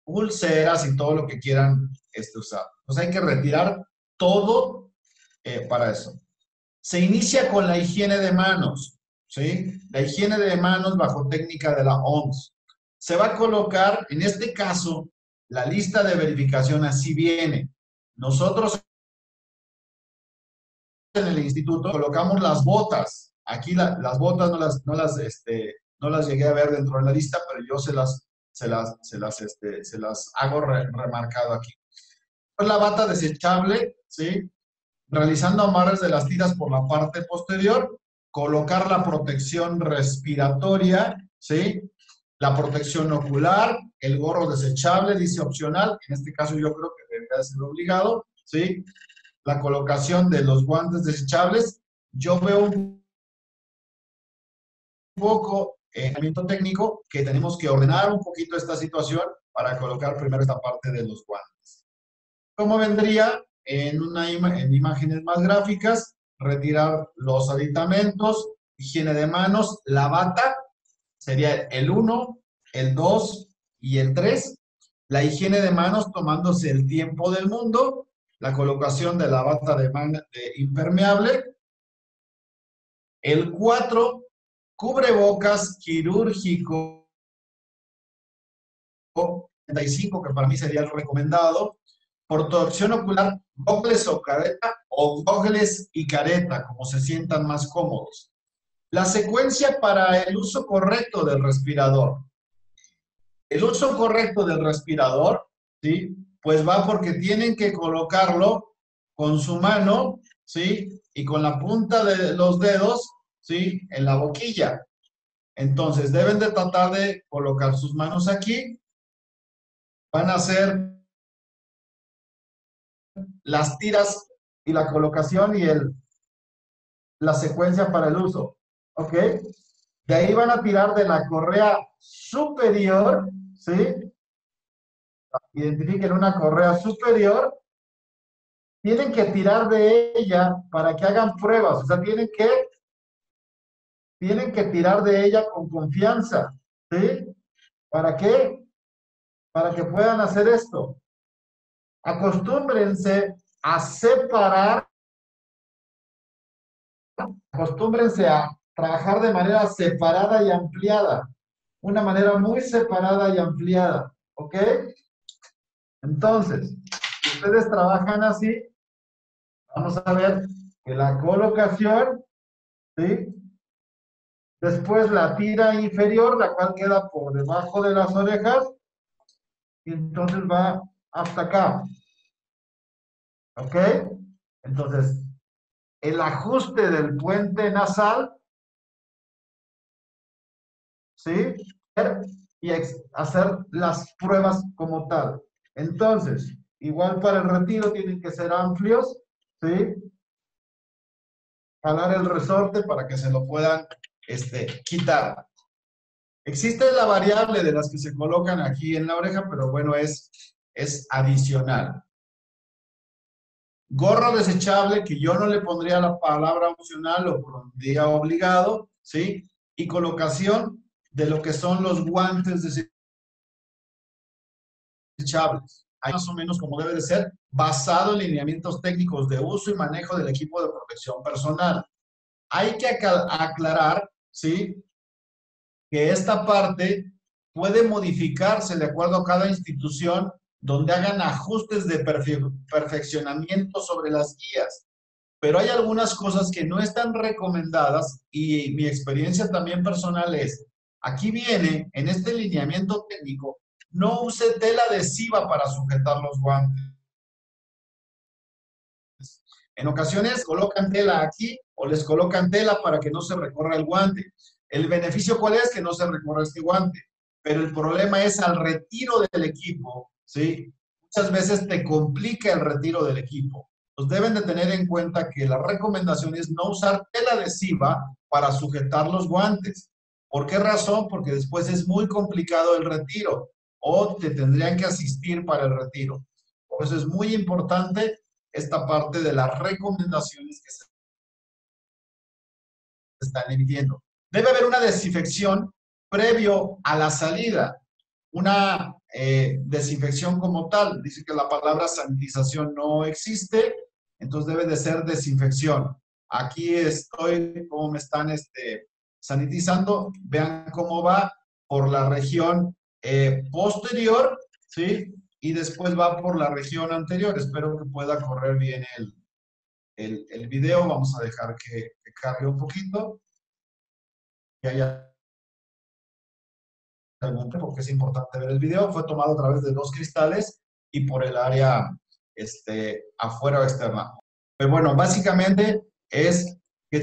S2: Pulseras y todo lo que quieran usar. Entonces hay que retirar todo para eso. Se inicia con la higiene de manos, ¿sí? La higiene de manos bajo técnica de la OMS. Se va a colocar, en este caso, la lista de verificación así viene. Nosotros en el instituto colocamos las botas. Aquí las botas no las llegué a ver dentro de la lista, pero yo se las hago remarcado aquí. Pues la bata desechable, ¿sí? Realizando amarres de las tiras por la parte posterior, colocar la protección respiratoria, ¿sí? La protección ocular, el gorro desechable, dice opcional, en este caso yo creo que debería ser obligado, ¿sí? La colocación de los guantes desechables. Yo veo un poco en el técnico que tenemos que ordenar un poquito esta situación para colocar primero esta parte de los guantes. ¿Cómo vendría? En imágenes más gráficas, retirar los aditamentos, higiene de manos, la bata, sería el 1, el 2 y el 3. La higiene de manos tomándose el tiempo del mundo, la colocación de la bata de impermeable. El 4, cubrebocas quirúrgico, 35, que para mí sería el recomendado. Protección ocular, gogles o careta, o gogles y careta, como se sientan más cómodos. La secuencia para el uso correcto del respirador. El uso correcto del respirador, ¿sí? Pues va porque tienen que colocarlo con su mano, ¿sí? Y con la punta de los dedos, ¿sí? En la boquilla. Entonces, deben de tratar de colocar sus manos aquí. Van a hacer las tiras y la colocación y la secuencia para el uso. ¿Ok? De ahí van a tirar de la correa superior, ¿sí? Identifiquen una correa superior. Tienen que tirar de ella para que hagan pruebas. O sea, tienen que tirar de ella con confianza, ¿sí? ¿Para qué? Para que puedan hacer esto. Acostúmbrense a separar, acostúmbrense a trabajar de manera separada y ampliada. Una manera muy separada y ampliada, ¿ok? Entonces, si ustedes trabajan así, vamos a ver que la colocación, ¿sí? Después la tira inferior, la cual queda por debajo de las orejas, y entonces va hasta acá. ¿Ok? Entonces, el ajuste del puente nasal, ¿sí? Y hacer las pruebas como tal. Entonces, igual para el retiro tienen que ser amplios, ¿sí? Jalar el resorte para que se lo puedan quitar. Existe la variable de las que se colocan aquí en la oreja, pero bueno, es adicional. Gorro desechable, que yo no le pondría la palabra opcional, lo pondría obligado, ¿sí? Y colocación de lo que son los guantes desechables. Hay más o menos como debe de ser, basado en lineamientos técnicos de uso y manejo del equipo de protección personal. Hay que aclarar, ¿sí?, que esta parte puede modificarse de acuerdo a cada institución donde hagan ajustes de perfeccionamiento sobre las guías. Pero hay algunas cosas que no están recomendadas y mi experiencia también personal es, aquí viene, en este lineamiento técnico, no use tela adhesiva para sujetar los guantes. En ocasiones colocan tela aquí o les colocan tela para que no se recorra el guante. ¿El beneficio cuál es? Que no se recorra este guante. Pero el problema es al retiro del equipo, ¿sí? Muchas veces te complica el retiro del equipo. Entonces deben de tener en cuenta que la recomendación es no usar tela adhesiva para sujetar los guantes. ¿Por qué razón? Porque después es muy complicado el retiro o te tendrían que asistir para el retiro. Por eso es muy importante esta parte de las recomendaciones que se están emitiendo. Debe haber una desinfección previo a la salida, una desinfección como tal. Dice que la palabra sanitización no existe, entonces debe de ser desinfección. Aquí estoy, cómo me están sanitizando. Vean cómo va por la región posterior, ¿sí? Y después va por la región anterior. Espero que pueda correr bien el video. Vamos a dejar que cargue un poquito. Que haya algún, porque es importante ver el video. Fue tomado a través de 2 cristales y por el área afuera o externa. Pero bueno, básicamente es que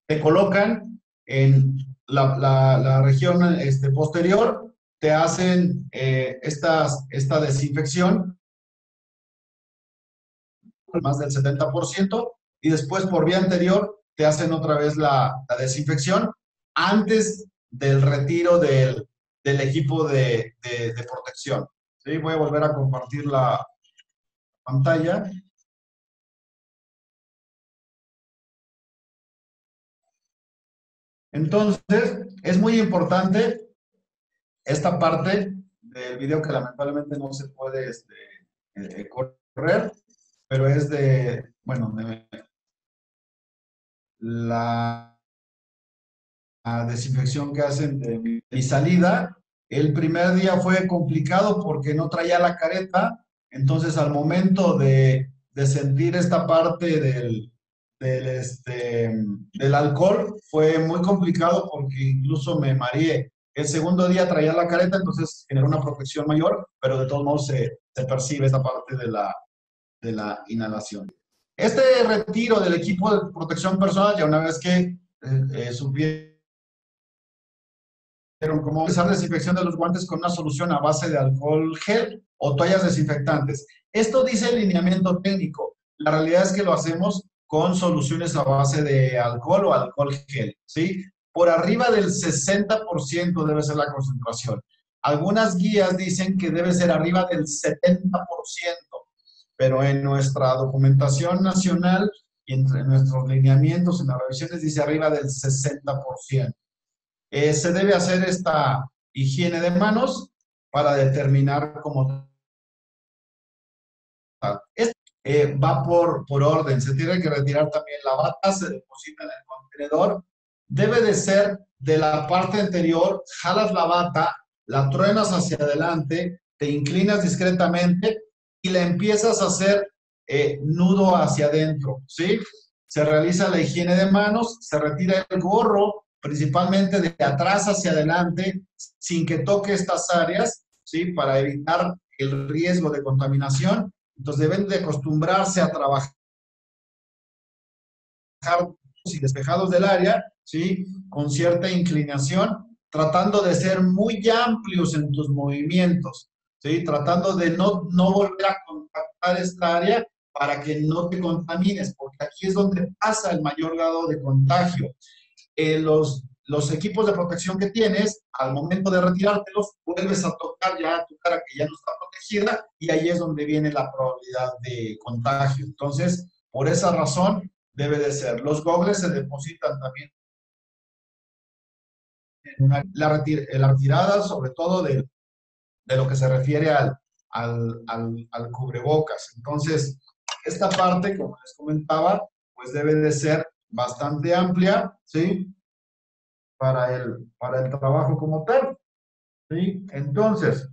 S2: te colocan en la región posterior, te hacen esta desinfección, más del 70%, y después por vía anterior te hacen otra vez la desinfección antes del retiro del equipo de protección. ¿Sí? Voy a volver a compartir la pantalla. Entonces, es muy importante esta parte del video que lamentablemente no se puede correr, pero es de, bueno, de la desinfección que hacen de mi salida. El primer día fue complicado porque no traía la careta, entonces al momento de sentir esta parte del alcohol fue muy complicado porque incluso me mareé. El segundo día traía la careta, entonces generó una protección mayor, pero de todos modos se percibe esta parte de la inhalación. Este retiro del equipo de protección personal, ya una vez que supieron cómo realizar desinfección de los guantes con una solución a base de alcohol gel o toallas desinfectantes. Esto dice el lineamiento técnico. La realidad es que lo hacemos con soluciones a base de alcohol o alcohol gel, ¿sí? Por arriba del 60% debe ser la concentración. Algunas guías dicen que debe ser arriba del 70%, pero en nuestra documentación nacional y entre nuestros lineamientos en las revisiones dice arriba del 60%. Se debe hacer esta higiene de manos para determinar cómo tal. Va por orden. Se tiene que retirar también la bata, se deposita en el contenedor. Debe de ser de la parte anterior, jalas la bata, la truenas hacia adelante, te inclinas discretamente y la empiezas a hacer nudo hacia adentro, ¿sí? Se realiza la higiene de manos, se retira el gorro, principalmente de atrás hacia adelante, sin que toque estas áreas, ¿sí? Para evitar el riesgo de contaminación. Entonces deben de acostumbrarse a trabajar y despejados del área, ¿sí? Con cierta inclinación, tratando de ser muy amplios en tus movimientos, ¿sí? Tratando de no volver a contactar esta área para que no te contamines, porque aquí es donde pasa el mayor grado de contagio. Los equipos de protección que tienes, al momento de retirártelos, vuelves a tocar ya tu cara que ya no está protegida y ahí es donde viene la probabilidad de contagio. Entonces, por esa razón, debe de ser. Los gogles se depositan también la retirada, sobre todo de lo que se refiere al cubrebocas. Entonces, esta parte, como les comentaba, pues debe de ser bastante amplia, ¿sí? Para el trabajo como tal, ¿sí? Entonces,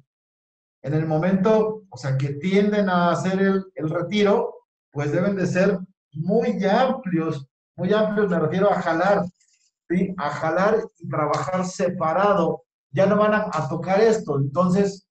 S2: en el momento, o sea, que tienden a hacer el retiro, pues deben de ser muy amplios, me refiero a jalar, ¿sí? A jalar y trabajar separado. Ya no van a tocar esto, entonces,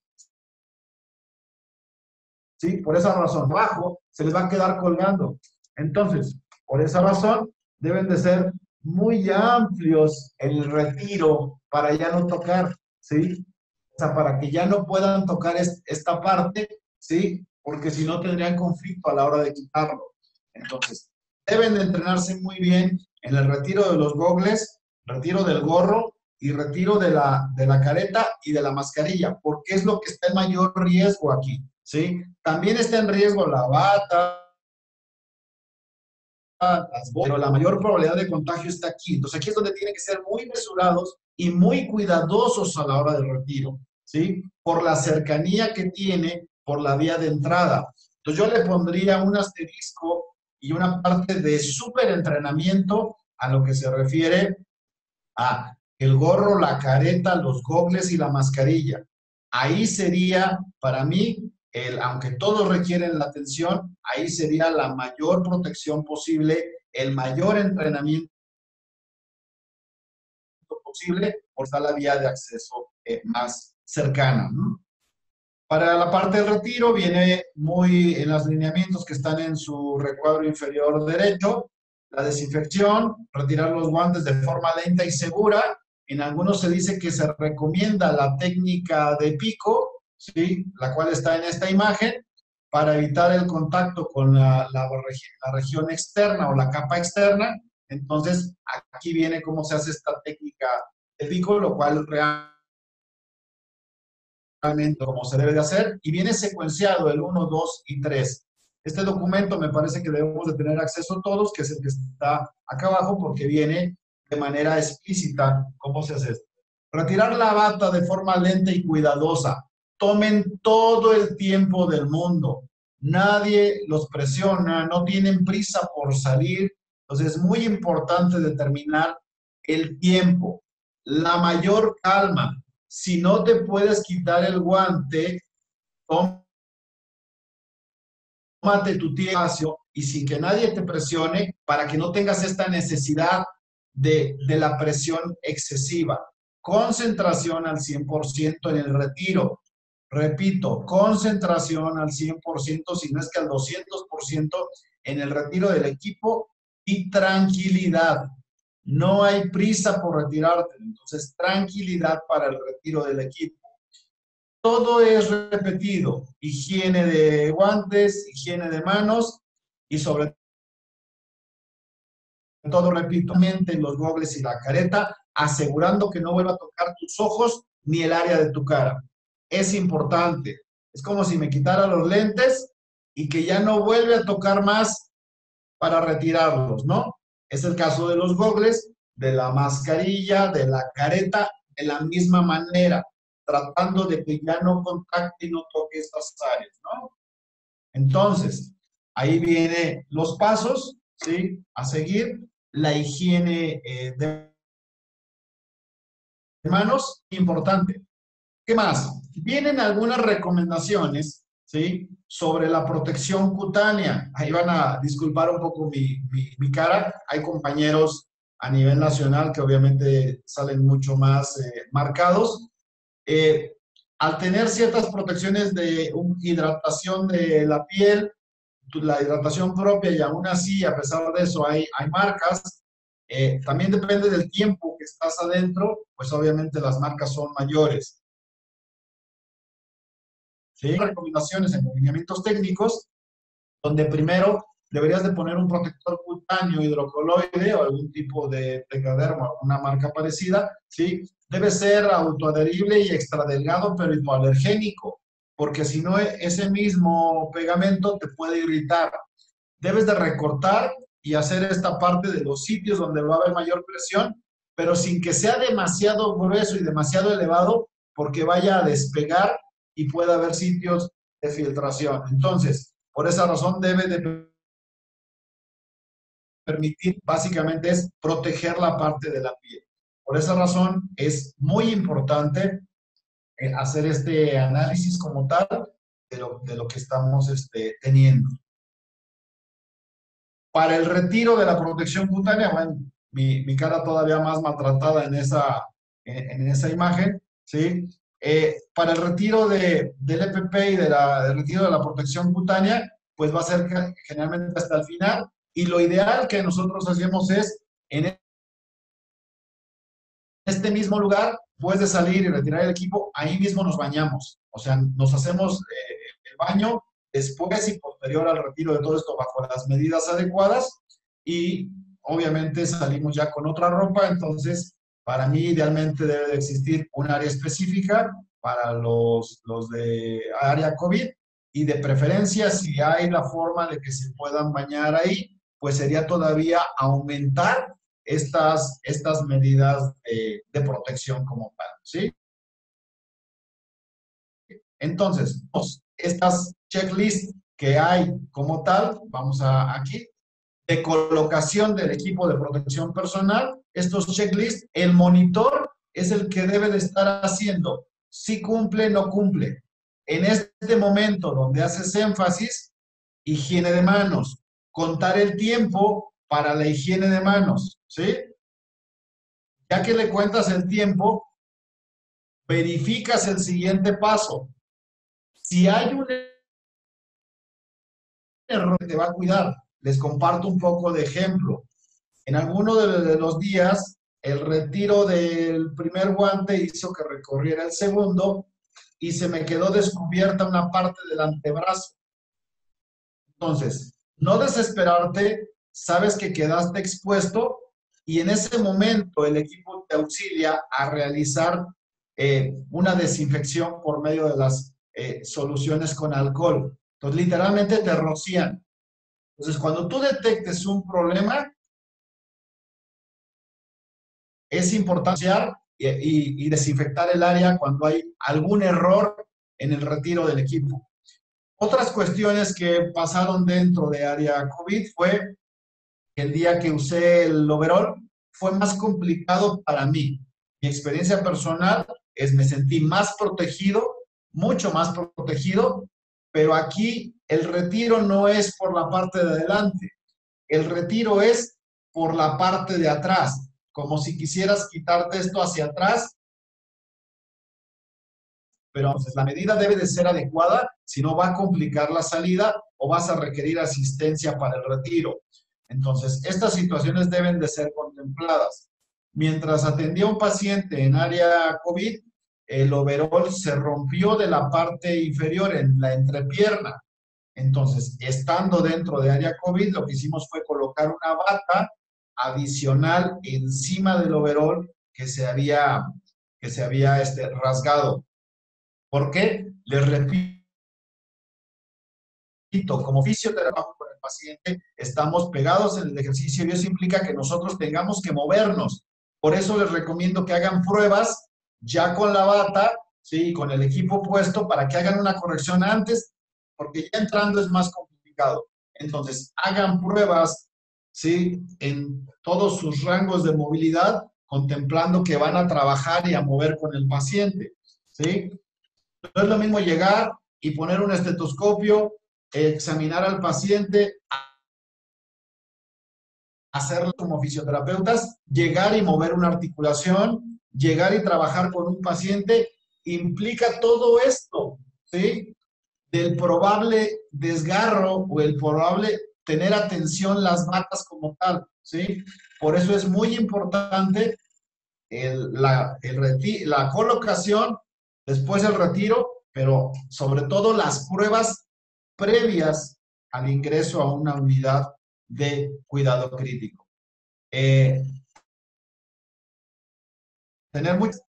S2: ¿sí? Por esa razón, abajo se les va a quedar colgando. Entonces, por esa razón, deben de ser muy amplios el retiro para ya no tocar, ¿sí? O sea, para que ya no puedan tocar esta parte, ¿sí? Porque si no tendrían conflicto a la hora de quitarlo. Entonces, deben de entrenarse muy bien en el retiro de los gogles, retiro del gorro y retiro de la careta y de la mascarilla, porque es lo que está en mayor riesgo aquí, ¿sí? También está en riesgo la bata, pero la mayor probabilidad de contagio está aquí. Entonces aquí es donde tienen que ser muy mesurados y muy cuidadosos a la hora del retiro, ¿sí? Por la cercanía que tiene por la vía de entrada. Entonces yo le pondría un asterisco y una parte de súper entrenamiento a lo que se refiere a el gorro, la careta, los gogles y la mascarilla. Ahí sería, para mí, aunque todos requieren la atención, ahí sería la mayor protección posible, el mayor entrenamiento posible, por estar la vía de acceso más cercana, ¿no? Para la parte del retiro viene muy en los lineamientos que están en su recuadro inferior derecho, la desinfección, retirar los guantes de forma lenta y segura. En algunos se dice que se recomienda la técnica de pico, ¿sí? La cual está en esta imagen, para evitar el contacto con la región externa o la capa externa. Entonces, aquí viene cómo se hace esta técnica de pico, lo cual realmente como se debe de hacer, y viene secuenciado el 1, 2 y 3. Este documento me parece que debemos de tener acceso todos, que es el que está acá abajo, porque viene de manera explícita cómo se hace esto. Retirar la bata de forma lenta y cuidadosa. Tomen todo el tiempo del mundo. Nadie los presiona, no tienen prisa por salir. Entonces es muy importante determinar el tiempo, la mayor calma. Si no te puedes quitar el guante, tómate tu tiempo y sin que nadie te presione para que no tengas esta necesidad de la presión excesiva. Concentración al 100% en el retiro. Repito, concentración al 100%, si no es que al 200% en el retiro del equipo y tranquilidad. No hay prisa por retirarte, entonces tranquilidad para el retiro del equipo. Todo es repetido, higiene de guantes, higiene de manos y sobre todo, repito, los gogles y la careta, asegurando que no vuelva a tocar tus ojos ni el área de tu cara. Es importante. Es como si me quitara los lentes y que ya no vuelve a tocar más para retirarlos, ¿no? Es el caso de los gogles, de la mascarilla, de la careta, de la misma manera, tratando de que ya no contacte y no toque estas áreas, ¿no? Entonces, ahí vienen los pasos, ¿sí? A seguir, la higiene de manos, importante. ¿Qué más? Vienen algunas recomendaciones, ¿sí? Sobre la protección cutánea. Ahí van a disculpar un poco mi cara. Hay compañeros a nivel nacional que obviamente salen mucho más marcados. Al tener ciertas protecciones de hidratación de la piel, la hidratación propia, y aún así, a pesar de eso, hay marcas. También depende del tiempo que estás adentro, pues obviamente las marcas son mayores. ¿Sí? Recomendaciones en lineamientos técnicos, donde primero deberías de poner un protector cutáneo hidrocoloide o algún tipo de Tegaderma, una marca parecida, ¿sí? Debe ser autoadherible y extra delgado, pero hipoalergénico, porque si no, ese mismo pegamento te puede irritar. Debes de recortar y hacer esta parte de los sitios donde va a haber mayor presión pero sin que sea demasiado grueso y demasiado elevado, porque vaya a despegar y pueda haber sitios de filtración. Entonces, por esa razón debe de permitir, básicamente es proteger la parte de la piel. Por esa razón es muy importante hacer este análisis como tal de lo que estamos teniendo. Para el retiro de la protección cutánea, bueno, mi cara todavía más maltratada en esa imagen, ¿sí? Para el retiro del EPP y del retiro de la protección cutánea, pues va a ser generalmente hasta el final. Y lo ideal que nosotros hacemos es, en este mismo lugar, después de salir y retirar el equipo, ahí mismo nos bañamos. O sea, nos hacemos el baño después y posterior al retiro de todo esto bajo las medidas adecuadas y obviamente salimos ya con otra ropa. Entonces, para mí idealmente debe de existir un área específica para los de área COVID y de preferencia, si hay la forma de que se puedan bañar ahí, pues sería todavía aumentar estas medidas de protección como tal, ¿sí? Entonces, estas checklists que hay como tal, vamos a aquí, de colocación del equipo de protección personal, estos checklists, el monitor es el que debe de estar haciendo si cumple, no cumple. En este momento donde haces énfasis, higiene de manos, contar el tiempo para la higiene de manos, ¿sí? Ya que le cuentas el tiempo, verificas el siguiente paso. Si hay un error, te va a cuidar. Les comparto un poco de ejemplo. En alguno de los días, el retiro del primer guante hizo que recorriera el segundo y se me quedó descubierta una parte del antebrazo. Entonces, no desesperarte, sabes que quedaste expuesto y en ese momento el equipo te auxilia a realizar una desinfección por medio de las soluciones con alcohol. Entonces, literalmente te rocían. Entonces, cuando tú detectes un problema, es importante y desinfectar el área cuando hay algún error en el retiro del equipo. Otras cuestiones que pasaron dentro de área COVID fue que el día que usé el overall fue más complicado para mí. Mi experiencia personal es me sentí más protegido, mucho más protegido, pero aquí el retiro no es por la parte de adelante, el retiro es por la parte de atrás, como si quisieras quitarte esto hacia atrás, pero entonces la medida debe de ser adecuada, si no va a complicar la salida o vas a requerir asistencia para el retiro. Entonces, estas situaciones deben de ser contempladas. Mientras atendía a un paciente en área COVID, el overol se rompió de la parte inferior en la entrepierna. Entonces, estando dentro de área COVID, lo que hicimos fue colocar una bata adicional encima del overol que se había rasgado. ¿Por qué? Les repito, como fisioterapeuta con el paciente, estamos pegados en el ejercicio y eso implica que nosotros tengamos que movernos. Por eso les recomiendo que hagan pruebas ya con la bata, ¿sí? Con el equipo puesto para que hagan una corrección antes, porque ya entrando es más complicado. Entonces, hagan pruebas, ¿sí? En todos sus rangos de movilidad, contemplando que van a trabajar y a mover con el paciente, ¿sí? No es lo mismo llegar y poner un estetoscopio, examinar al paciente, hacerlo como fisioterapeutas, llegar y mover una articulación, llegar y trabajar con un paciente, implica todo esto, ¿sí? Del probable desgarro o el probable tener atención las batas como tal, ¿sí? Por eso es muy importante la colocación, después el retiro, pero sobre todo las pruebas previas al ingreso a una unidad de cuidado crítico.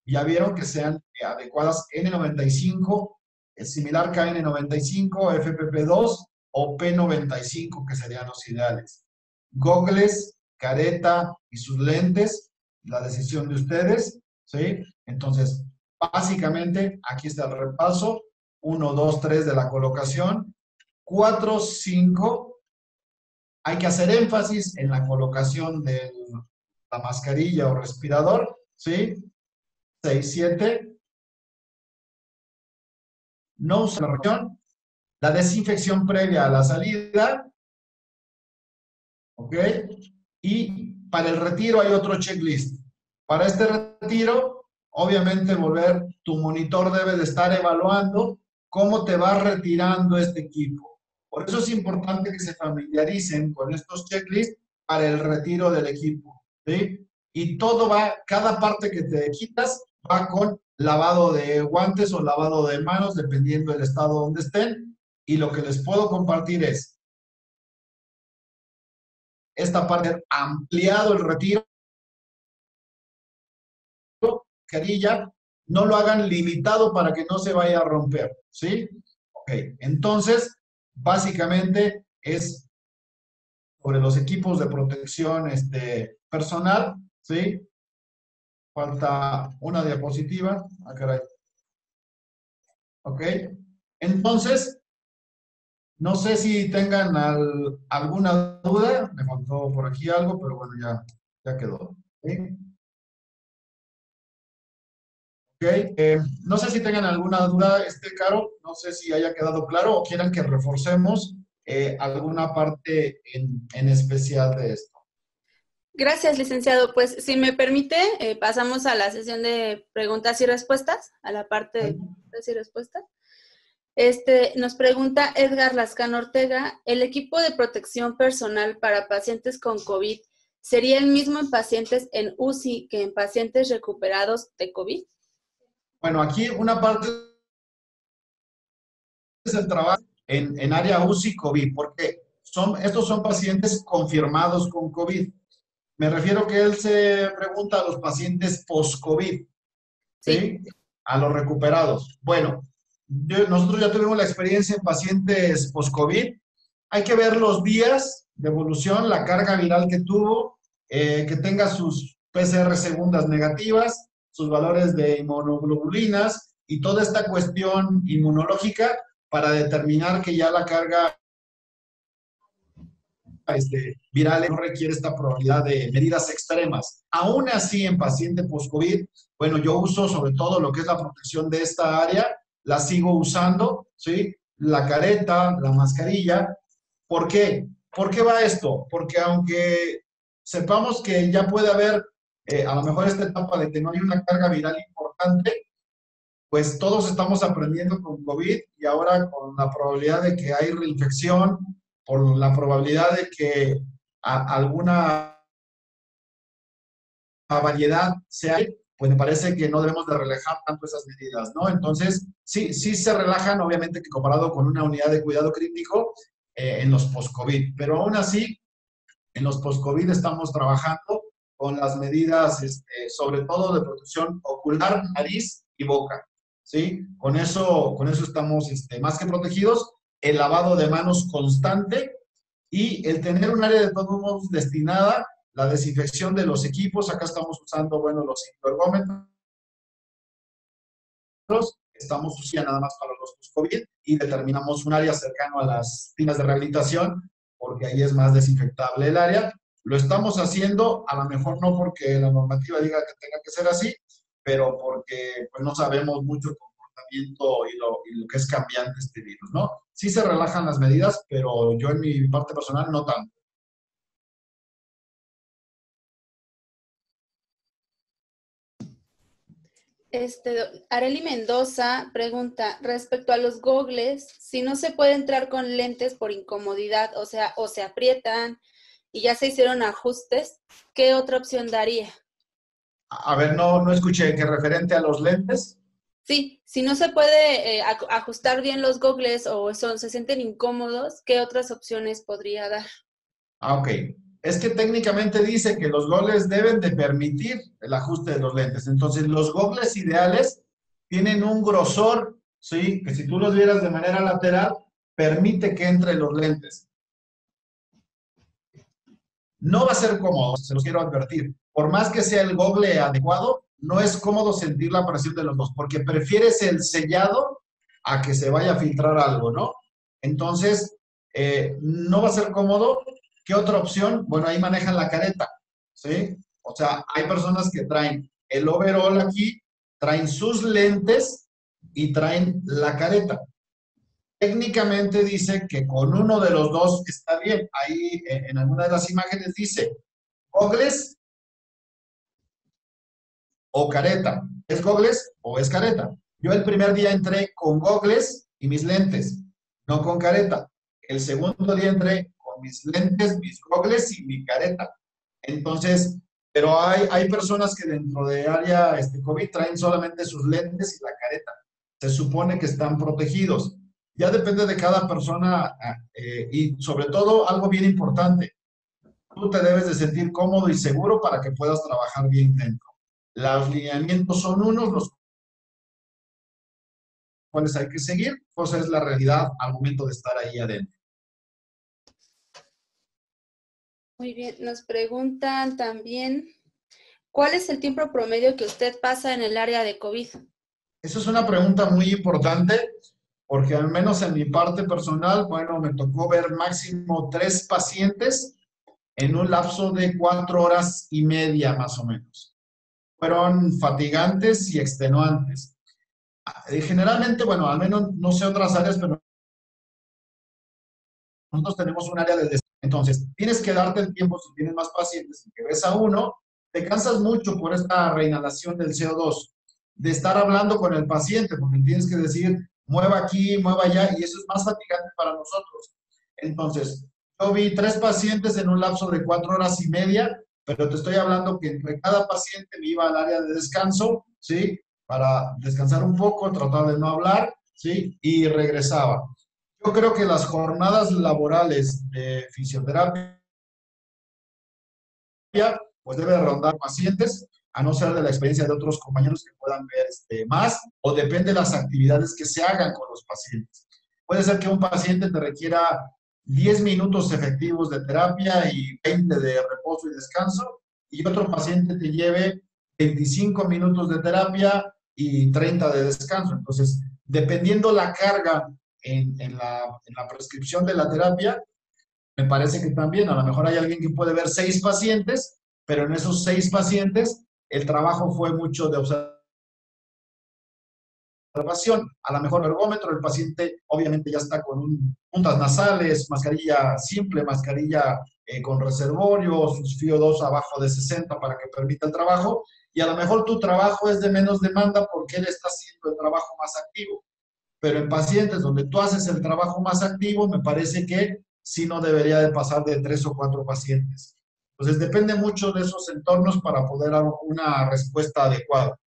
S2: Ya vieron que sean adecuadas N95, similar KN95, FPP2 o P95, que serían los ideales. Gogles, careta y sus lentes la decisión de ustedes, ¿sí? Entonces, básicamente, aquí está el repaso. 1, 2, 3 de la colocación. 4, 5. Hay que hacer énfasis en la colocación de la mascarilla o respirador, ¿sí? 6, 7. No usar la región. La desinfección previa a la salida, ¿ok? Y para el retiro hay otro checklist. Para este retiro, obviamente tu monitor debe de estar evaluando cómo te va retirando este equipo. Por eso es importante que se familiaricen con estos checklists para el retiro del equipo, ¿sí? Y todo va, cada parte que te quitas va con lavado de guantes o lavado de manos, dependiendo del estado donde estén. Y lo que les puedo compartir es esta parte, ampliado el retiro, carilla, no lo hagan limitado para que no se vaya a romper, ¿sí? Ok, entonces, básicamente es sobre los equipos de protección personal, ¿sí? Falta una diapositiva. Ah, caray. Ok, entonces, no sé si tengan alguna duda, me faltó por aquí algo, pero bueno, ya quedó. ¿Sí? Ok, no sé si tengan alguna duda, Caro, no sé si haya quedado claro o quieran que reforcemos alguna parte en especial de esto.
S1: Gracias, licenciado. Pues si me permite, pasamos a la sesión de preguntas y respuestas, a la parte de preguntas y respuestas. Nos pregunta Edgar Lascano Ortega, ¿el equipo de protección personal para pacientes con COVID sería el mismo en pacientes en UCI que en pacientes recuperados de COVID?
S2: Bueno, aquí una parte es el trabajo en área UCI COVID, porque estos son pacientes confirmados con COVID. Me refiero que él se pregunta a los pacientes post-COVID, ¿sí? A los recuperados. Bueno, nosotros ya tuvimos la experiencia en pacientes post-COVID. Hay que ver los días de evolución, la carga viral que tuvo, que tenga sus PCR segundas negativas, sus valores de inmunoglobulinas y toda esta cuestión inmunológica para determinar que ya la carga viral no requiere esta probabilidad de medidas extremas. Aún así, en paciente post-COVID, bueno, yo uso sobre todo lo que es la protección de esta área, la sigo usando, ¿sí? La careta, la mascarilla. ¿Por qué? ¿Por qué va esto? Porque aunque sepamos que ya puede haber a lo mejor esta etapa de que no hay una carga viral importante, pues todos estamos aprendiendo con COVID y ahora con la probabilidad de que hay reinfección, por la probabilidad de que alguna variedad sea, pues me parece que no debemos de relajar tanto esas medidas, ¿no? Entonces, sí se relajan, obviamente que comparado con una unidad de cuidado crítico en los post-COVID, pero aún así, en los post-COVID estamos trabajando con las medidas, sobre todo de protección ocular, nariz y boca, ¿sí? Con eso estamos más que protegidos. El lavado de manos constante y el tener un área de todos modos destinada, la desinfección de los equipos. Acá estamos usando, bueno, los ergómetros. Estamos usando nada más para los post-COVID y determinamos un área cercano a las tiendas de rehabilitación porque ahí es más desinfectable el área. Lo estamos haciendo, a lo mejor no porque la normativa diga que tenga que ser así, pero porque pues, no sabemos mucho el comportamiento y lo que es cambiante este virus, ¿no? Sí se relajan las medidas, pero yo en mi parte personal no tanto.
S1: Areli Mendoza pregunta, respecto a los gogles, si no se puede entrar con lentes por incomodidad, o sea, o se aprietan y ya se hicieron ajustes, ¿qué otra opción daría?
S2: A ver, no escuché, ¿que referente a los lentes?
S1: Sí, si no se puede ajustar bien los gogles o se sienten incómodos, ¿qué otras opciones podría dar?
S2: Ok. Es que técnicamente dice que los gogles deben de permitir el ajuste de los lentes. Entonces, los gogles ideales tienen un grosor, ¿sí? Que si tú los vieras de manera lateral, permite que entre los lentes. No va a ser cómodo, se los quiero advertir. por más que sea el gogle adecuado, no es cómodo sentir la presión de los dos, porque prefieres el sellado a que se vaya a filtrar algo, ¿no? Entonces, no va a ser cómodo. ¿Qué otra opción? Bueno, ahí manejan la careta, ¿sí? O sea, hay personas que traen el overall aquí, traen sus lentes y traen la careta. Técnicamente dice que con uno de los dos está bien. Ahí en alguna de las imágenes dice gogles o careta. ¿Es gogles o es careta? Yo el primer día entré con gogles y mis lentes, no con careta. El segundo día entré con mis lentes, mis gogles y mi careta. Entonces, pero hay personas que dentro de área COVID traen solamente sus lentes y la careta. Se supone que están protegidos. Ya depende de cada persona y sobre todo algo bien importante. Tú te debes de sentir cómodo y seguro para que puedas trabajar bien dentro. Los lineamientos son unos, los cuales hay que seguir, cosa es la realidad al momento de estar ahí adentro.
S1: Muy bien, nos preguntan también, ¿cuál es el tiempo promedio que usted pasa en el área de COVID?
S2: Eso es una pregunta muy importante, porque al menos en mi parte personal, bueno, me tocó ver máximo 3 pacientes en un lapso de 4 horas y media más o menos. Fueron fatigantes y extenuantes. Generalmente, bueno, al menos no sé otras áreas, pero nosotros tenemos un área de descanso. Entonces, tienes que darte el tiempo si tienes más pacientes y que ves a uno, te cansas mucho por esta reinhalación del CO2, de estar hablando con el paciente, porque tienes que decir, mueva aquí, mueva allá, y eso es más fatigante para nosotros. Entonces, yo vi 3 pacientes en un lapso de 4 horas y media, pero te estoy hablando que entre cada paciente me iba al área de descanso, ¿sí? Para descansar un poco, tratar de no hablar, ¿sí? Y regresaba. Yo creo que las jornadas laborales de fisioterapia pues debe rondar pacientes, a no ser de la experiencia de otros compañeros que puedan ver más, o depende de las actividades que se hagan con los pacientes. Puede ser que un paciente te requiera 10 minutos efectivos de terapia y 20 de reposo y descanso, y otro paciente te lleve 25 minutos de terapia y 30 de descanso. Entonces, dependiendo la carga en la prescripción de la terapia, me parece que también a lo mejor hay alguien que puede ver 6 pacientes, pero en esos 6 pacientes el trabajo fue mucho de observación. A lo mejor el ergómetro, el paciente obviamente ya está con puntas nasales, mascarilla simple, mascarilla con reservorio, sus FIO2 abajo de 60 para que permita el trabajo, y a lo mejor tu trabajo es de menos demanda porque él está haciendo el trabajo más activo. Pero en pacientes donde tú haces el trabajo más activo, me parece que sí no debería de pasar de 3 o 4 pacientes. Entonces, depende mucho de esos entornos para poder dar una respuesta adecuada.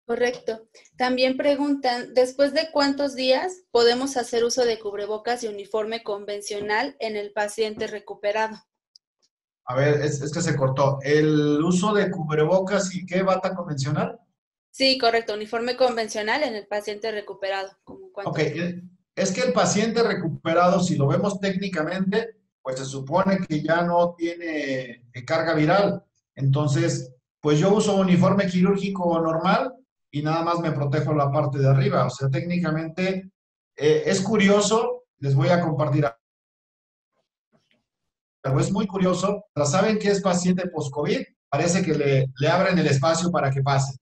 S1: Correcto. También preguntan, ¿después de cuántos días podemos hacer uso de cubrebocas y uniforme convencional en el paciente recuperado?
S2: A ver, es que se cortó. ¿El uso de cubrebocas y qué bata convencional?
S1: Sí, correcto, uniforme convencional en el paciente recuperado.
S2: Ok, es que el paciente recuperado, si lo vemos técnicamente, pues se supone que ya no tiene carga viral. Entonces, pues yo uso uniforme quirúrgico normal y nada más me protejo la parte de arriba. O sea, técnicamente es curioso, les voy a compartir algo, es muy curioso. Saben que es paciente post-COVID, parece que le abren el espacio para que pase.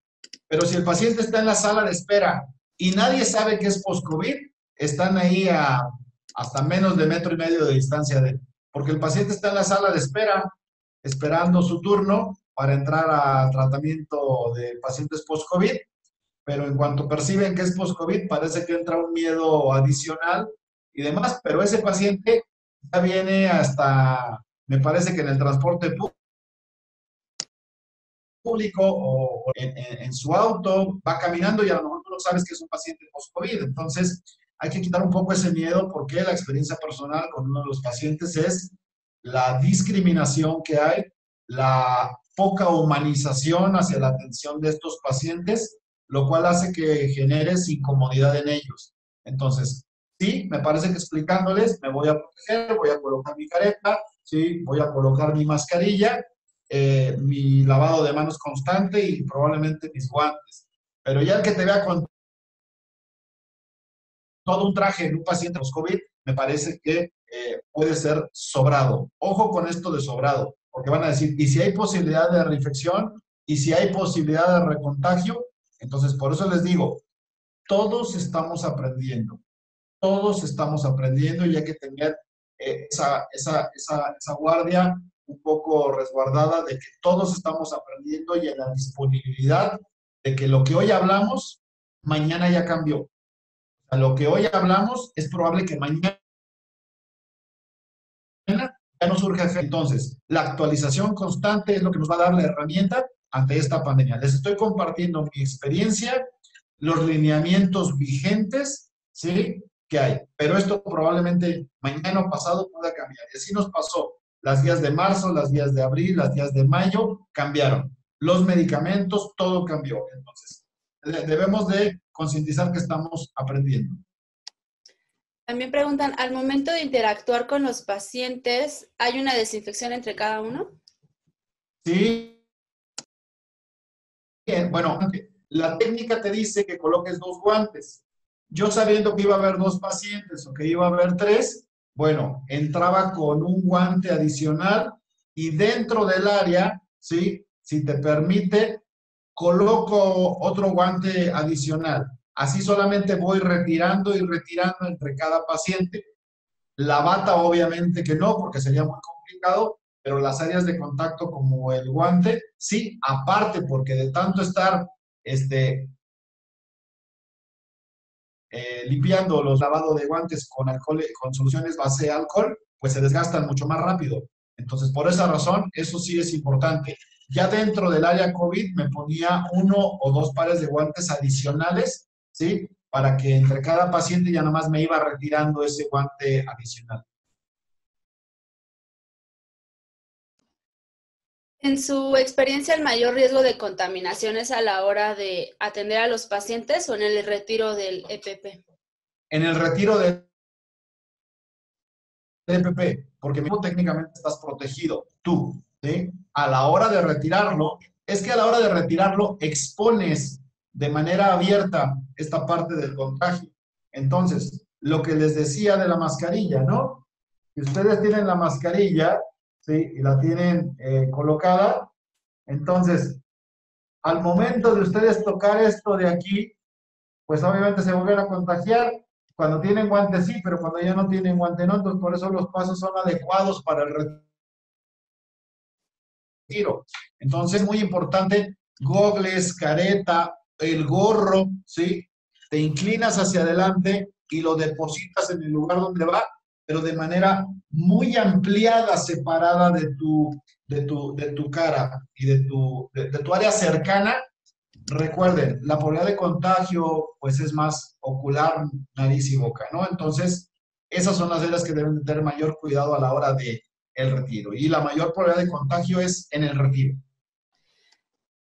S2: Pero si el paciente está en la sala de espera y nadie sabe que es post-COVID, están ahí hasta menos de 1,5 metros de distancia de él. Porque el paciente está en la sala de espera, esperando su turno para entrar a tratamiento de pacientes post-COVID, pero en cuanto perciben que es post-COVID, parece que entra un miedo adicional y demás, pero ese paciente ya viene hasta, me parece que en el transporte público o en su auto, va caminando y a lo mejor tú no sabes que es un paciente post-COVID. Entonces, hay que quitar un poco ese miedo porque la experiencia personal con uno de los pacientes es la discriminación que hay, la poca humanización hacia la atención de estos pacientes, lo cual hace que generes incomodidad en ellos. Entonces, sí, me parece que explicándoles, me voy a proteger, voy a colocar mi careta, sí, voy a colocar mi mascarilla, mi lavado de manos constante y probablemente mis guantes. Pero ya el que te vea con todo un traje en un paciente post-COVID, me parece que puede ser sobrado. Ojo con esto de sobrado, porque van a decir, ¿y si hay posibilidad de reinfección? ¿Y si hay posibilidad de recontagio? Entonces, por eso les digo, todos estamos aprendiendo y hay que tener esa guardia un poco resguardada de que todos estamos aprendiendo y en la disponibilidad de que lo que hoy hablamos, mañana ya cambió. A lo que hoy hablamos es probable que mañana ya no surja efecto. Entonces, la actualización constante es lo que nos va a dar la herramienta ante esta pandemia. Les estoy compartiendo mi experiencia, los lineamientos vigentes, ¿sí? Que hay. Pero esto probablemente mañana o pasado pueda cambiar. Y así nos pasó. Las guías de marzo, las guías de abril, las guías de mayo cambiaron. Los medicamentos, todo cambió. Entonces, debemos de concientizar que estamos aprendiendo.
S1: También preguntan, al momento de interactuar con los pacientes, ¿hay una desinfección entre cada uno?
S2: Sí. Bien, bueno, la técnica te dice que coloques 2 guantes. Yo sabiendo que iba a haber 2 pacientes o que iba a haber 3, bueno, entraba con un guante adicional y dentro del área, ¿sí? Si te permite, coloco otro guante adicional. Así solamente voy retirando y retirando entre cada paciente. La bata obviamente que no, porque sería muy complicado, pero las áreas de contacto como el guante, sí, aparte, porque de tanto estar limpiando los lavados de guantes con alcohol, con soluciones base de alcohol, pues se desgastan mucho más rápido. Entonces, por esa razón, eso sí es importante. Ya dentro del área COVID me ponía 1 o 2 pares de guantes adicionales, ¿sí? Para que entre cada paciente ya nomás me iba retirando ese guante adicional.
S1: En su experiencia, ¿el mayor riesgo de contaminación es a la hora de atender a los pacientes o en el retiro del EPP?
S2: En el retiro del EPP, porque técnicamente estás protegido tú, ¿sí? A la hora de retirarlo, es que a la hora de retirarlo expones de manera abierta esta parte del contagio. Entonces, lo que les decía de la mascarilla, ¿no? Si ustedes tienen la mascarilla, ¿sí? Y la tienen colocada, entonces, al momento de ustedes tocar esto de aquí, pues obviamente se vuelven a contagiar. Cuando tienen guantes sí, pero cuando ya no tienen guante no, entonces por eso los pasos son adecuados para el retiro. Entonces, muy importante, gogles, careta, el gorro, ¿sí? Te inclinas hacia adelante y lo depositas en el lugar donde va, pero de manera muy ampliada, separada de tu cara y de tu área cercana. Recuerden, la probabilidad de contagio pues es más ocular, nariz y boca, ¿no? Entonces, esas son las áreas que deben tener mayor cuidado a la hora de el retiro. Y la mayor probabilidad de contagio es en el retiro.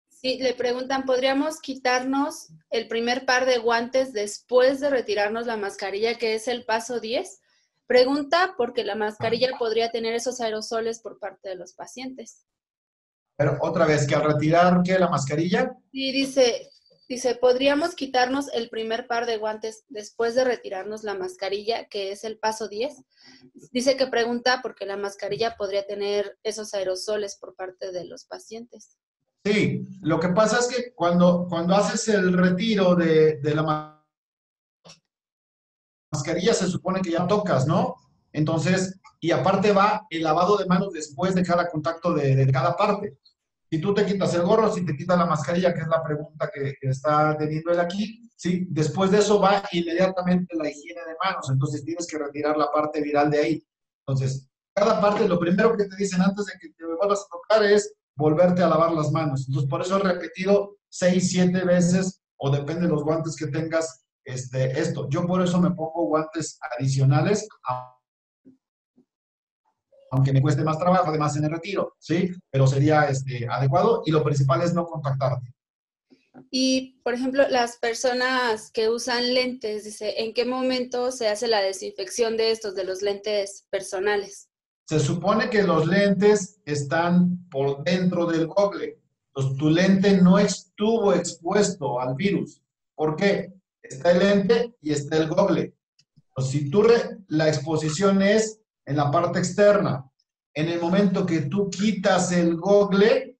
S1: Sí, le preguntan, ¿podríamos quitarnos el primer par de guantes después de retirarnos la mascarilla, que es el paso 10? Pregunta porque la mascarilla podría tener esos aerosoles por parte de los pacientes.
S2: Pero otra vez, que al retirar, ¿qué? ¿La mascarilla?
S1: Sí, dice, ¿podríamos quitarnos el primer par de guantes después de retirarnos la mascarilla, que es el paso 10? Dice que pregunta porque la mascarilla podría tener esos aerosoles por parte de los pacientes.
S2: Sí, lo que pasa es que cuando haces el retiro de la mascarilla se supone que ya tocas, ¿no? Entonces, y aparte va el lavado de manos después de cada contacto de cada parte. Si tú te quitas el gorro, si te quitas la mascarilla, que es la pregunta que está teniendo él aquí, ¿sí? Después de eso va inmediatamente la higiene de manos, entonces tienes que retirar la parte viral de ahí. Entonces, cada parte, lo primero que te dicen antes de que te vuelvas a tocar es volverte a lavar las manos. Entonces, por eso he repetido 6, 7 veces, o depende de los guantes que tengas, esto. Yo por eso me pongo guantes adicionales, aunque me cueste más trabajo, además en el retiro, ¿sí? Pero sería adecuado y lo principal es no contactarte.
S1: Y, por ejemplo, las personas que usan lentes, dice, ¿en qué momento se hace la desinfección de estos, de los lentes personales?
S2: Se supone que los lentes están por dentro del gogle. Entonces, tu lente no estuvo expuesto al virus. ¿Por qué? Está el lente y está el gogle. Entonces, si la exposición es en la parte externa, en el momento que tú quitas el gogle,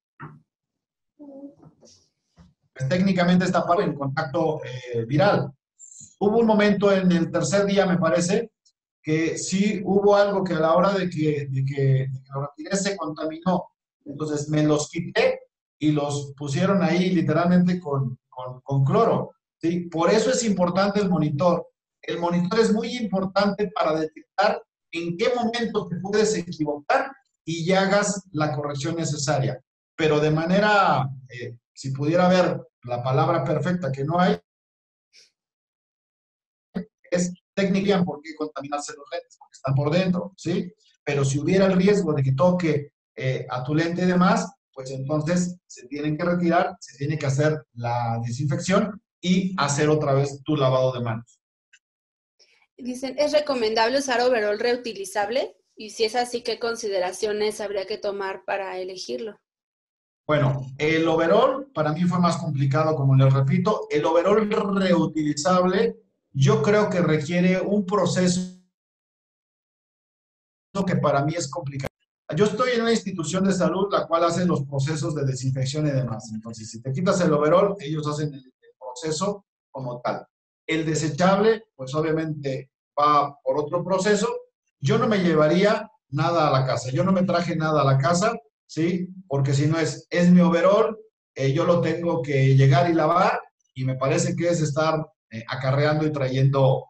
S2: pues técnicamente está en contacto viral. Hubo un momento en el tercer día, me parece, que sí hubo algo que a la hora de que lo retiré se contaminó. Entonces me los quité y los pusieron ahí literalmente con cloro. ¿Sí? Por eso es importante el monitor. El monitor es muy importante para detectar en qué momento te puedes equivocar y ya hagas la corrección necesaria. Pero de manera, si pudiera ver la palabra perfecta que no hay, es técnica, ¿por qué contaminarse los lentes? Porque están por dentro, ¿sí? Pero si hubiera el riesgo de que toque a tu lente y demás, pues entonces se tienen que retirar, se tiene que hacer la desinfección y hacer otra vez tu lavado de manos.
S1: Dicen, ¿es recomendable usar overol reutilizable? Y si es así, ¿qué consideraciones habría que tomar para elegirlo?
S2: Bueno, el overol para mí fue más complicado, como les repito. El overol reutilizable yo creo que requiere un proceso que para mí es complicado. Yo estoy en una institución de salud la cual hace los procesos de desinfección y demás. Entonces, si te quitas el overol, ellos hacen el proceso como tal. El desechable, pues obviamente va por otro proceso. Yo no me llevaría nada a la casa. Yo no me traje nada a la casa, ¿sí? Porque si no es mi overol, yo lo tengo que llegar y lavar y me parece que es estar acarreando y trayendo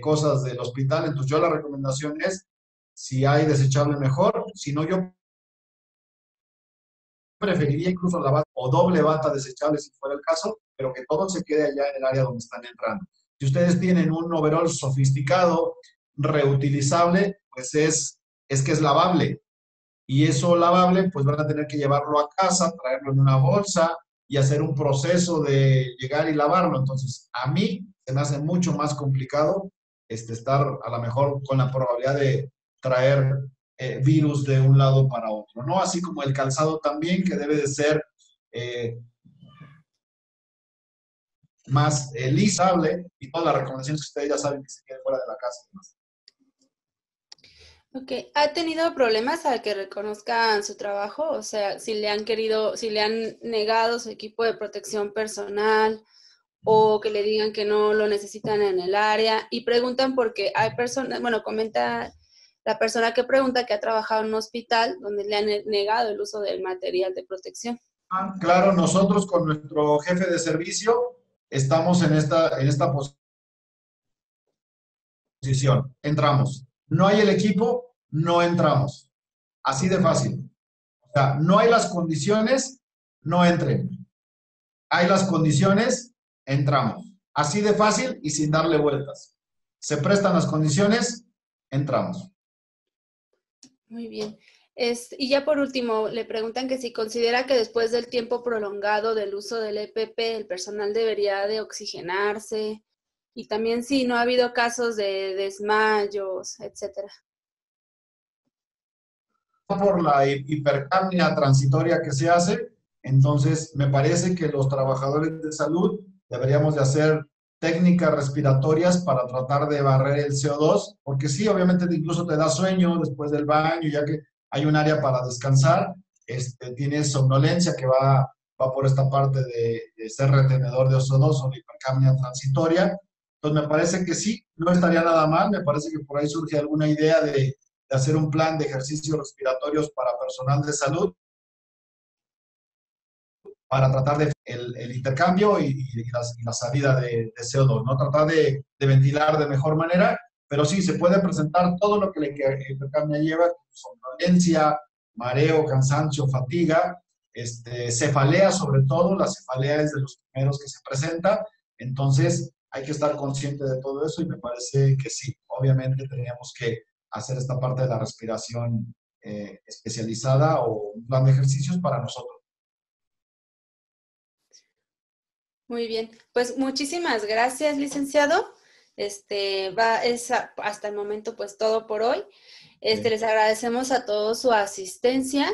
S2: cosas del hospital. Entonces, yo la recomendación es si hay desechable, mejor. Si no, yo preferiría incluso la bata o doble bata desechable si fuera el caso, pero que todo se quede allá en el área donde están entrando. Si ustedes tienen un overall sofisticado, reutilizable, pues es que es lavable. Y eso lavable, pues van a tener que llevarlo a casa, traerlo en una bolsa y hacer un proceso de llegar y lavarlo. Entonces, a mí se me hace mucho más complicado estar a lo mejor con la probabilidad de traer virus de un lado para otro, ¿no? Así como el calzado también, que debe de ser eh, más lisable y todas las recomendaciones que ustedes ya saben que se quede fuera de la casa.
S1: Ok, ¿ha tenido problemas al que reconozcan su trabajo? O sea, si le han querido, si le han negado su equipo de protección personal o que le digan que no lo necesitan en el área y preguntan porque hay personas, bueno, comenta la persona que pregunta que ha trabajado en un hospital donde le han negado el uso del material de protección.
S2: Claro, nosotros con nuestro jefe de servicio estamos en esta posición. Entramos. No hay el equipo, no entramos. Así de fácil. O sea, no hay las condiciones, no entren. Hay las condiciones, entramos. Así de fácil y sin darle vueltas. Se prestan las condiciones, entramos.
S1: Muy bien. Y ya por último, le preguntan que si considera que después del tiempo prolongado del uso del EPP, el personal debería de oxigenarse y también si no ha habido casos de desmayos, etcétera.
S2: Por la hipercapnia transitoria que se hace, entonces me parece que los trabajadores de salud deberíamos de hacer técnicas respiratorias para tratar de barrer el CO2, porque sí, obviamente incluso te da sueño después del baño, ya que hay un área para descansar, tienes somnolencia que va por esta parte de ser retenedor de CO2 o la hipercapnia transitoria. Entonces me parece que sí, no estaría nada mal, me parece que por ahí surge alguna idea de hacer un plan de ejercicios respiratorios para personal de salud para tratar de el intercambio y la salida de CO2, ¿no? Tratar de ventilar de mejor manera, pero sí, se puede presentar todo lo que el intercambio lleva, somnolencia, mareo, cansancio, fatiga, cefalea sobre todo, la cefalea es de los primeros que se presenta, entonces hay que estar consciente de todo eso y me parece que sí, obviamente teníamos que hacer esta parte de la respiración especializada o un plan de ejercicios para nosotros.
S1: Muy bien. Pues muchísimas gracias, licenciado. Es hasta el momento pues todo por hoy. Les agradecemos a todos su asistencia